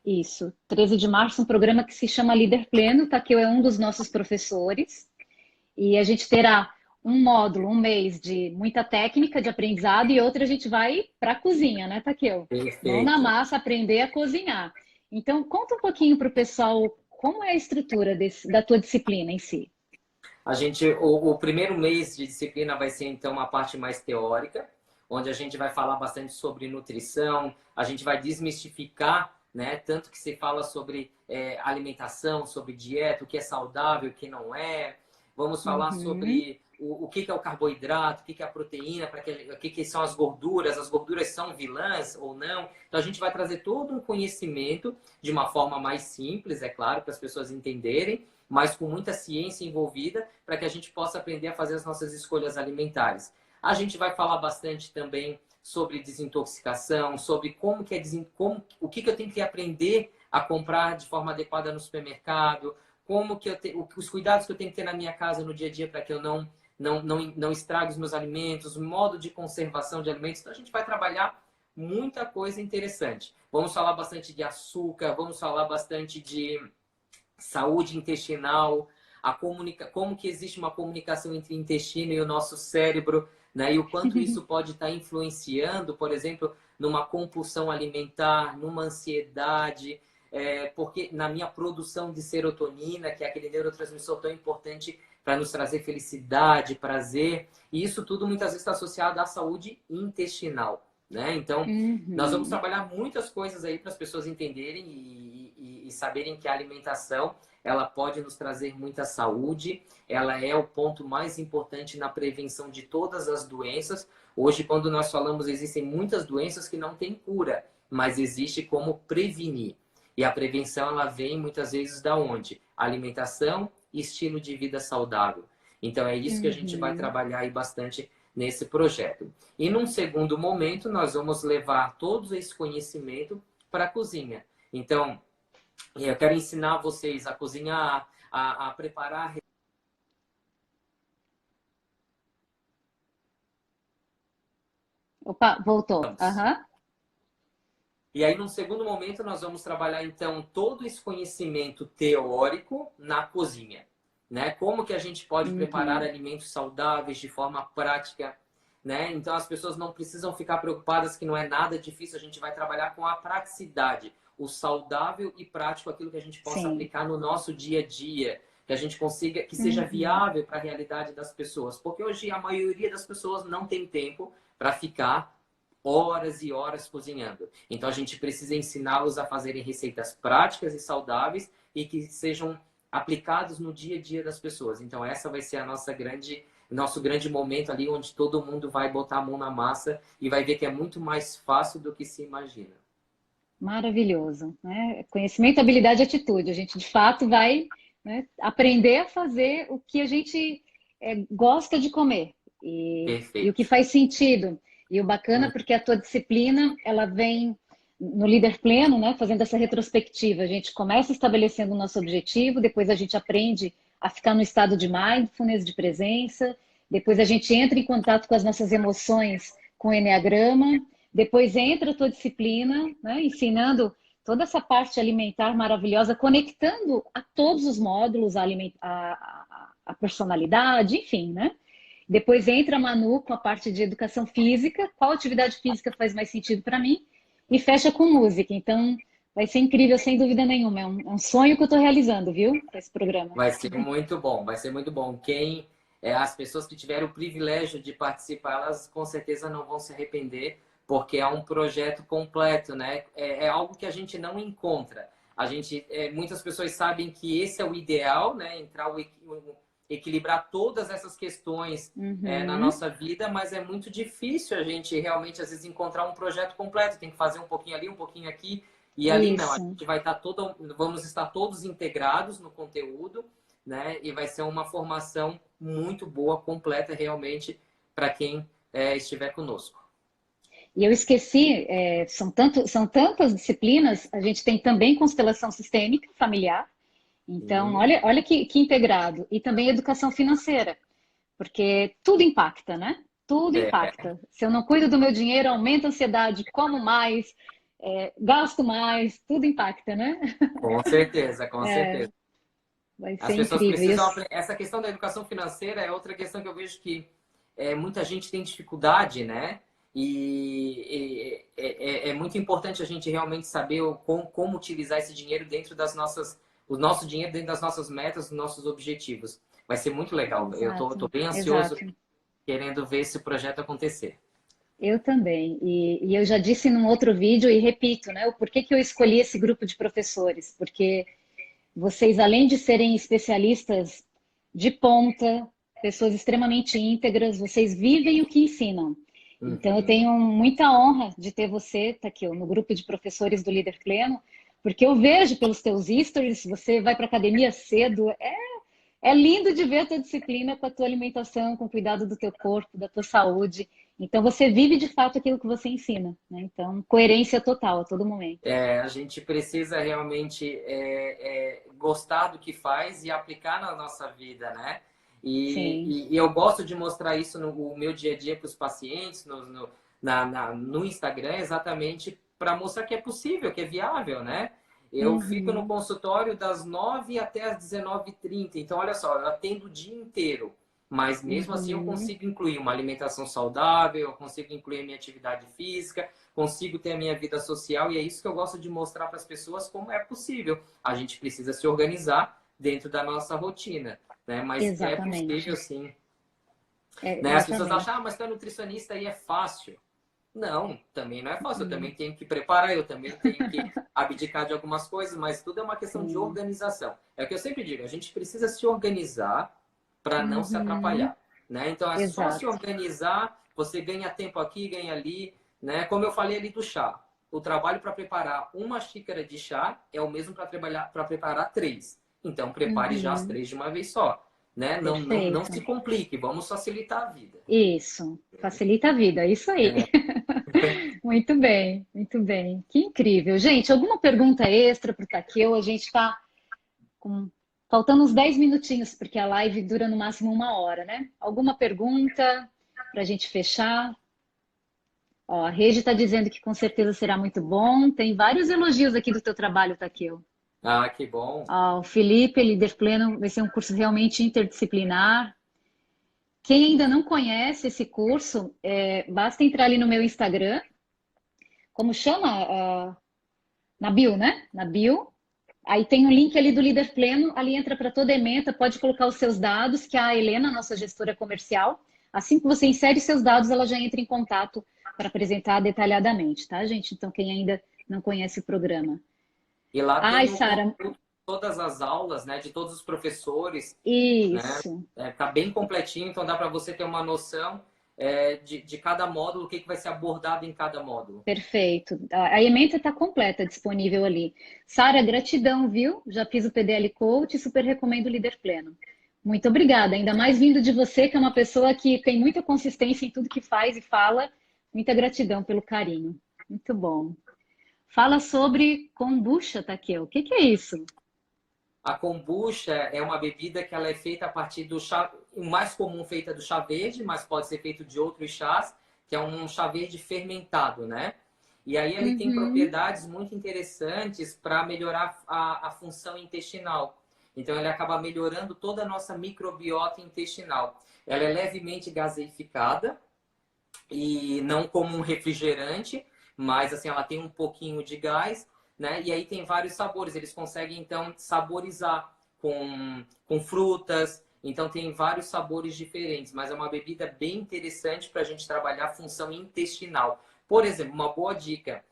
Isso, 13 de março, um programa que se chama Líder Pleno. Takeo é um dos nossos professores e a gente terá um módulo, um mês de muita técnica de aprendizado e outro a gente vai para a cozinha, né, Takeo? Mão na Perfeito. massa, aprender a cozinhar. Então, conta um pouquinho para o pessoal como é a estrutura da tua disciplina em si. O primeiro mês de disciplina vai ser, então, uma parte mais teórica, onde a gente vai falar bastante sobre nutrição, a gente vai desmistificar, né? Tanto que se fala sobre alimentação, sobre dieta, o que é saudável, o que não é. Vamos falar sobre o que é o carboidrato, o que é a proteína, o que são as gorduras são vilãs ou não. Então a gente vai trazer todo um conhecimento de uma forma mais simples, é claro, para as pessoas entenderem, mas com muita ciência envolvida, para que a gente possa aprender a fazer as nossas escolhas alimentares. A gente vai falar bastante também sobre desintoxicação, sobre o que eu tenho que aprender a comprar de forma adequada no supermercado, os cuidados que eu tenho que ter na minha casa no dia a dia para que eu não estrague os meus alimentos, o modo de conservação de alimentos. Então a gente vai trabalhar muita coisa interessante. Vamos falar bastante de açúcar, vamos falar bastante de saúde intestinal, como que existe uma comunicação entre o intestino e o nosso cérebro, né? E o quanto isso pode estar influenciando, por exemplo, numa compulsão alimentar, numa ansiedade, porque na minha produção de serotonina, que é aquele neurotransmissor tão importante para nos trazer felicidade, prazer, e isso tudo muitas vezes está associado à saúde intestinal, né? Então, nós vamos trabalhar muitas coisas aí para as pessoas entenderem e saberem que a alimentação ela pode nos trazer muita saúde, ela é o ponto mais importante na prevenção de todas as doenças. Hoje, quando nós falamos, existem muitas doenças que não têm cura, mas existe como prevenir. E a prevenção, ela vem muitas vezes da onde? Alimentação e estilo de vida saudável. Então, é isso que a gente vai trabalhar aí bastante nesse projeto. E num segundo momento, nós vamos levar todo esse conhecimento para a cozinha. Então, eu quero ensinar vocês a cozinhar, a preparar. Opa, voltou. Aham. E aí, num segundo momento, nós vamos trabalhar, então, todo esse conhecimento teórico na cozinha, né? Como que a gente pode preparar alimentos saudáveis de forma prática, né? Então, as pessoas não precisam ficar preocupadas que não é nada difícil, a gente vai trabalhar com a praticidade, o saudável e prático, aquilo que a gente possa aplicar no nosso dia a dia, que a gente consiga, que seja viável para a realidade das pessoas. Porque hoje a maioria das pessoas não tem tempo para ficar horas e horas cozinhando. Então a gente precisa ensiná-los a fazerem receitas práticas e saudáveis e que sejam aplicados no dia a dia das pessoas. Então essa vai ser a nosso grande momento ali onde todo mundo vai botar a mão na massa e vai ver que é muito mais fácil do que se imagina. Maravilhoso, né? Conhecimento, habilidade e atitude. A gente, de fato, vai, né, aprender a fazer o que a gente gosta de comer e o que Perfeito. faz sentido. E o bacana, porque a tua disciplina, ela vem no líder pleno, né, fazendo essa retrospectiva. A gente começa estabelecendo o nosso objetivo, depois a gente aprende a ficar no estado de mindfulness, de presença, depois a gente entra em contato com as nossas emoções com o enneagrama, depois entra a tua disciplina, né, ensinando toda essa parte alimentar maravilhosa, conectando a todos os módulos, a personalidade, enfim, né? Depois entra a Manu com a parte de educação física, qual atividade física faz mais sentido para mim, e fecha com música. Então, vai ser incrível, sem dúvida nenhuma. É um sonho que eu estou realizando, viu? Esse programa. Vai ser muito bom, vai ser muito bom. As pessoas que tiveram o privilégio de participar, elas com certeza não vão se arrepender, porque é um projeto completo, né? É algo que a gente não encontra. Muitas pessoas sabem que esse é o ideal, né? Equilibrar todas essas questões na nossa vida, mas é muito difícil a gente realmente, às vezes, encontrar um projeto completo. Tem que fazer um pouquinho ali, um pouquinho aqui, e ali não. A gente vai estar vamos estar todos integrados no conteúdo, né? E vai ser uma formação muito boa, completa, realmente, para quem estiver conosco. E eu esqueci, são tantas disciplinas, a gente tem também constelação sistêmica familiar. Então, olha que integrado. E também educação financeira, porque tudo impacta, né? Tudo impacta. Se eu não cuido do meu dinheiro, aumenta a ansiedade, como mais, gasto mais, tudo impacta, né? Com certeza, com certeza. Vai As ser pessoas incrível. precisam aprender. Essa questão da educação financeira é outra questão que eu vejo que muita gente tem dificuldade, né? E é muito importante a gente realmente saber como utilizar esse dinheiro dentro o nosso dinheiro dentro das nossas metas, dos nossos objetivos. Vai ser muito legal. Eu tô bem ansioso, Exato. querendo ver esse projeto acontecer. Eu também. E eu já disse num outro vídeo e repito, né? O porquê que eu escolhi esse grupo de professores? Porque vocês, além de serem especialistas de ponta, pessoas extremamente íntegras, vocês vivem o que ensinam. Então, eu tenho muita honra de ter você, tá aqui, no grupo de professores do Líder Pleno, porque eu vejo pelos teus stories, você vai para academia cedo, é lindo de ver a tua disciplina com a tua alimentação, com o cuidado do teu corpo, da tua saúde. Então, você vive de fato aquilo que você ensina, né? Então, coerência total a todo momento. A gente precisa realmente gostar do que faz e aplicar na nossa vida, né? E eu gosto de mostrar isso no meu dia a dia para os pacientes, no Instagram, exatamente para mostrar que é possível, que é viável, né? Eu fico no consultório das 9 até as 19h30. Então, olha só, eu atendo o dia inteiro. Mas mesmo assim eu consigo incluir uma alimentação saudável, eu consigo incluir a minha atividade física, consigo ter a minha vida social, e é isso que eu gosto de mostrar para as pessoas como é possível. A gente precisa se organizar dentro da nossa rotina, né? Mas Exatamente. é possível sim. Né? As pessoas Exatamente. acham, mas tu é nutricionista aí é fácil. Não, também não é fácil. Eu também tenho que preparar, eu também tenho que abdicar de algumas coisas, mas tudo é uma questão de organização. É o que eu sempre digo, a gente precisa se organizar para não se atrapalhar, né? Então é só se Exato. organizar, você ganha tempo aqui, ganha ali, né? Como eu falei ali do chá. o trabalho para preparar uma xícara de chá é o mesmo para preparar 3. Então, prepare já as 3 de uma vez só. Né? Não Perfeito. se complique, vamos facilitar a vida. Isso, facilita a vida, isso aí. É. Muito bem, muito bem. Que incrível. Gente, alguma pergunta extra para o Takeo? A gente está faltando uns 10 minutinhos, porque a live dura no máximo 1 hora, né? Alguma pergunta para a gente fechar? Ó, a Regi está dizendo que com certeza será muito bom. Tem vários elogios aqui do teu trabalho, Takeo. Ah, que bom. Ó, o Felipe, líder pleno, vai ser um curso realmente interdisciplinar. Quem ainda não conhece esse curso, basta entrar ali no meu Instagram. Como chama? Na bio, né? Na bio. Aí tem um link ali do líder pleno. Ali entra para toda ementa, pode colocar os seus dados, que a Helena, nossa gestora comercial, assim que você insere seus dados, ela já entra em contato para apresentar detalhadamente, tá, gente? Então, quem ainda não conhece o programa. E lá Ai, tem Sara. todas as aulas, né, de todos os professores, né? Isso. Tá bem completinho, então dá para você ter uma noção de cada módulo, o que vai ser abordado em cada módulo. Perfeito. A ementa está completa, disponível ali. Sara, gratidão, viu? Já fiz o PDL Coach e super recomendo o Líder Pleno. Muito obrigada, ainda mais vindo de você, que é uma pessoa que tem muita consistência em tudo que faz e fala. Muita gratidão pelo carinho. Muito bom. Fala sobre kombucha, Takeo. O que é isso? A kombucha é uma bebida que ela é feita a partir do chá, o mais comum feita do chá verde, mas pode ser feito de outros chás, que é um chá verde fermentado, né? E aí ele tem propriedades muito interessantes para melhorar a função intestinal. Então ele acaba melhorando toda a nossa microbiota intestinal. Ela é levemente gaseificada e não como um refrigerante, mas assim ela tem um pouquinho de gás, né? E aí tem vários sabores. Eles conseguem, então, saborizar com frutas. Então, tem vários sabores diferentes. Mas é uma bebida bem interessante para a gente trabalhar a função intestinal. Por exemplo, uma boa dica.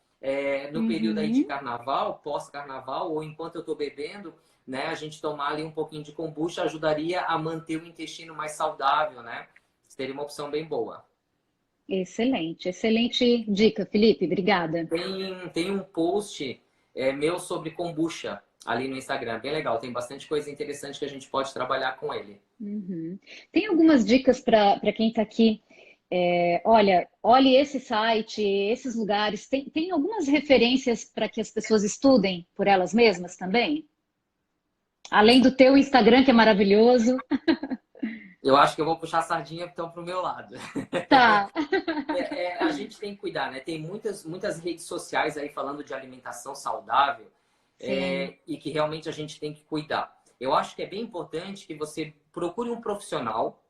No período aí de carnaval, pós-carnaval, ou enquanto eu estou bebendo, né? A gente tomar ali um pouquinho de kombucha ajudaria a manter o intestino mais saudável, né? Seria uma opção bem boa. Excelente, excelente dica, Felipe. Obrigada. Tem um post meu sobre kombucha ali no Instagram. Bem legal, tem bastante coisa interessante que a gente pode trabalhar com ele. Tem algumas dicas para quem está aqui. Olha, olhe esse site, esses lugares. Tem algumas referências para que as pessoas estudem por elas mesmas também? Além do teu Instagram, que é maravilhoso. Eu acho que eu vou puxar a sardinha então para o meu lado. Tá. A gente tem que cuidar, né? Tem muitas redes sociais aí falando de alimentação saudável e que realmente a gente tem que cuidar. Eu acho que é bem importante que você procure um profissional,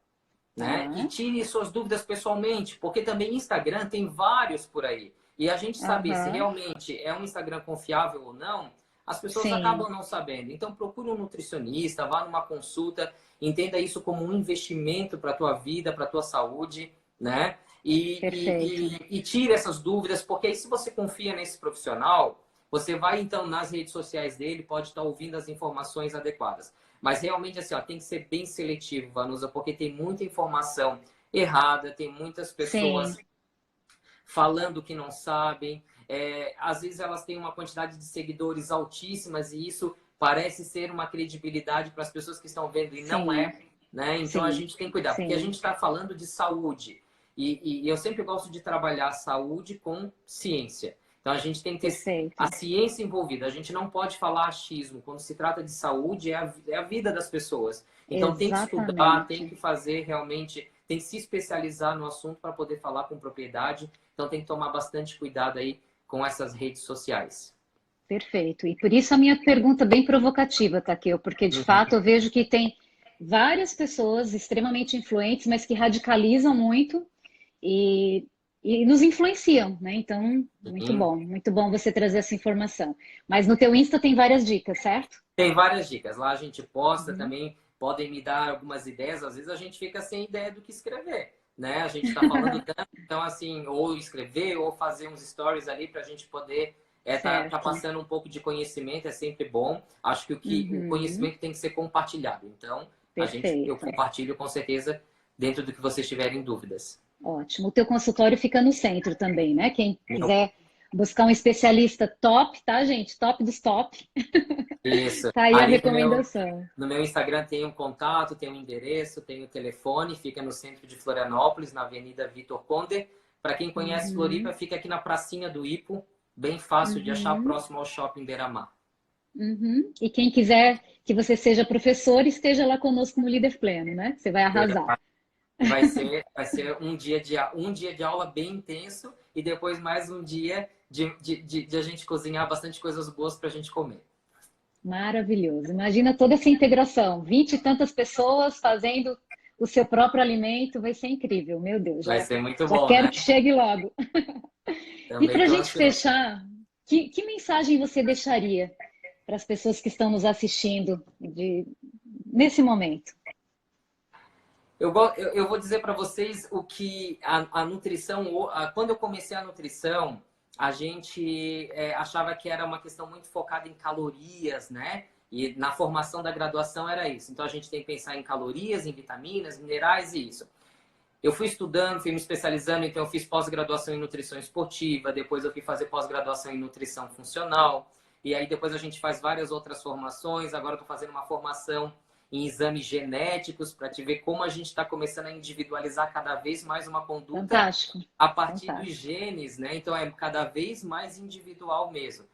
né? E tire suas dúvidas pessoalmente, porque também Instagram tem vários por aí. E a gente saber se realmente é um Instagram confiável ou não, as pessoas acabam não sabendo. Então procure um nutricionista, vá numa consulta, entenda isso como um investimento para a tua vida, para a tua saúde, né? E tire essas dúvidas, porque aí se você confia nesse profissional, você vai então nas redes sociais dele, pode estar ouvindo as informações adequadas. Mas realmente assim, ó, tem que ser bem seletivo, Vanusa, porque tem muita informação errada, tem muitas pessoas falando que não sabem. Às vezes elas têm uma quantidade de seguidores altíssimas e isso parece ser uma credibilidade para as pessoas que estão vendo e não é, né? Então a gente tem que cuidar, porque a gente está falando de saúde e eu sempre gosto de trabalhar saúde com ciência. Então a gente tem que ter a ciência envolvida. A gente não pode falar achismo. Quando se trata de saúde, é a vida das pessoas. Então tem que estudar, tem que fazer realmente, tem que se especializar no assunto para poder falar com propriedade. Então tem que tomar bastante cuidado aí com essas redes sociais. Perfeito. E por isso a minha pergunta bem provocativa, Takeo, porque de fato eu vejo que tem várias pessoas extremamente influentes, mas que radicalizam muito e nos influenciam, né? Então, muito bom você trazer essa informação. Mas no teu Insta tem várias dicas, certo? Tem várias dicas. Lá a gente posta também, podem me dar algumas ideias. Às vezes a gente fica sem ideia do que escrever, né? A gente está falando tanto, então assim, ou escrever ou fazer uns stories ali para a gente poder tá passando um pouco de conhecimento, é sempre bom. Acho que o conhecimento tem que ser compartilhado. Então, eu compartilho com certeza dentro do que vocês tiverem dúvidas. Ótimo. O teu consultório fica no centro também, né? Quem quiser Buscar um especialista top, tá, gente? Top dos top. Isso. Tá aí a Ali recomendação. no meu Instagram tem um contato, tem um endereço, tem o telefone, fica no centro de Florianópolis, na Avenida Vitor Conde. Para quem conhece Floripa, fica aqui na pracinha do Ipo, bem fácil de achar, próximo ao Shopping Beira-Mar. E quem quiser que você seja professor, esteja lá conosco no Líder Pleno, né? Você vai arrasar. Vai ser um dia de aula bem intenso e depois mais um dia de a gente cozinhar bastante coisas boas para a gente comer. Maravilhoso. Imagina toda essa integração. 20 e tantas pessoas fazendo o seu próprio alimento. Vai ser incrível. Meu Deus, Vai ser muito já bom, quero né? que chegue logo. E Também para a tô gente ansioso. fechar, que mensagem você deixaria para as pessoas que estão nos assistindo nesse momento? Eu vou dizer para vocês o que a nutrição, quando eu comecei a nutrição, a gente achava que era uma questão muito focada em calorias, né? E na formação da graduação era isso. Então a gente tem que pensar em calorias, em vitaminas, minerais e isso. Eu fui estudando, fui me especializando, então eu fiz pós-graduação em nutrição esportiva, depois eu fui fazer pós-graduação em nutrição funcional, e aí depois a gente faz várias outras formações. Agora eu estou fazendo uma formação em exames genéticos para te ver como a gente está começando a individualizar cada vez mais uma conduta Fantástico. a partir dos Fantástico. genes, né? Então é cada vez mais individual mesmo.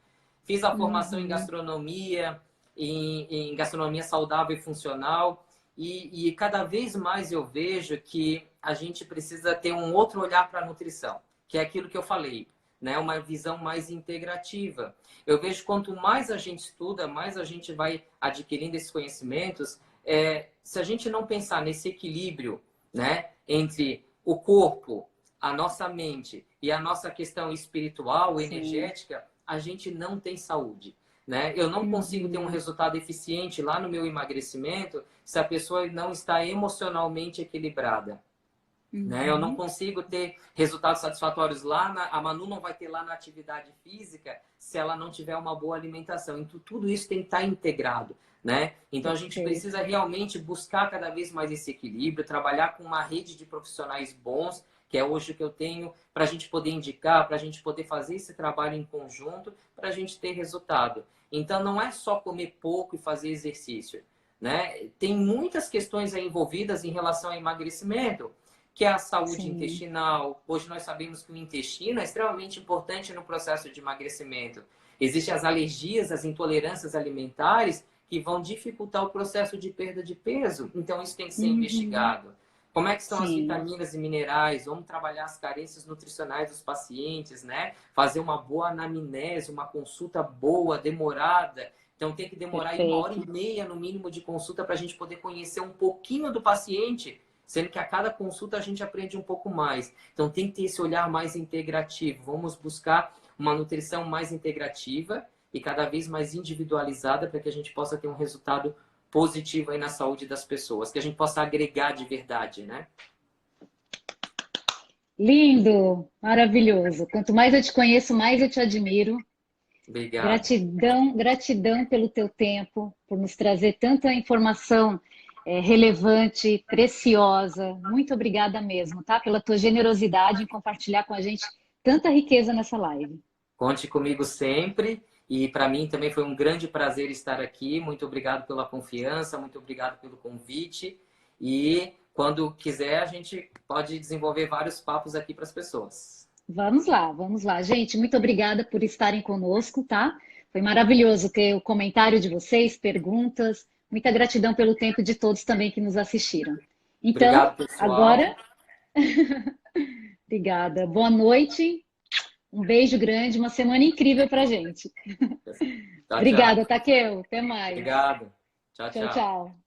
Fiz a formação em gastronomia, em gastronomia saudável e funcional, e cada vez mais eu vejo que a gente precisa ter um outro olhar para a nutrição, que é aquilo que eu falei, né? Uma visão mais integrativa. Eu vejo quanto mais a gente estuda, mais a gente vai adquirindo esses conhecimentos. Se a gente não pensar nesse equilíbrio, né, entre o corpo, a nossa mente e a nossa questão espiritual, energética, a gente não tem saúde. Né? Eu não consigo ter um resultado eficiente lá no meu emagrecimento se a pessoa não está emocionalmente equilibrada. Né? Eu não consigo ter resultados satisfatórios lá, a Manu não vai ter lá na atividade física se ela não tiver uma boa alimentação. Então, tudo isso tem que estar integrado. Né? Então, a gente precisa realmente buscar cada vez mais esse equilíbrio, trabalhar com uma rede de profissionais bons, que é hoje o que eu tenho, para a gente poder indicar, para a gente poder fazer esse trabalho em conjunto, para a gente ter resultado. Então, não é só comer pouco e fazer exercício. Né? Tem muitas questões aí envolvidas em relação ao emagrecimento, que é a saúde intestinal. Hoje nós sabemos que o intestino é extremamente importante no processo de emagrecimento. Existem as alergias, as intolerâncias alimentares que vão dificultar o processo de perda de peso. Então, isso tem que ser investigado. Como é que estão as vitaminas e minerais? Vamos trabalhar as carências nutricionais dos pacientes, né? Fazer uma boa anamnese, uma consulta boa, demorada. Então, tem que demorar aí 1h30 no mínimo de consulta para a gente poder conhecer um pouquinho do paciente, sendo que a cada consulta a gente aprende um pouco mais. Então, tem que ter esse olhar mais integrativo. Vamos buscar uma nutrição mais integrativa e cada vez mais individualizada para que a gente possa ter um resultado positivo aí na saúde das pessoas, que a gente possa agregar de verdade, né? Lindo, maravilhoso. Quanto mais eu te conheço, mais eu te admiro. Obrigado. Gratidão, gratidão pelo teu tempo, por nos trazer tanta informação relevante, preciosa. Muito obrigada mesmo, tá? Pela tua generosidade em compartilhar com a gente tanta riqueza nessa live. Conte comigo sempre. E para mim também foi um grande prazer estar aqui. Muito obrigado pela confiança, muito obrigado pelo convite. E quando quiser, a gente pode desenvolver vários papos aqui para as pessoas. Vamos lá, vamos lá. Gente, muito obrigada por estarem conosco, tá? Foi maravilhoso ter o comentário de vocês, perguntas. Muita gratidão pelo tempo de todos também que nos assistiram. Então, obrigado, pessoal. Agora... Obrigada. Boa noite. Um beijo grande, uma semana incrível pra gente. Tchau, Obrigada, tchau. Takeo. Até mais. Obrigado. Tchau, Tchau, tchau. tchau.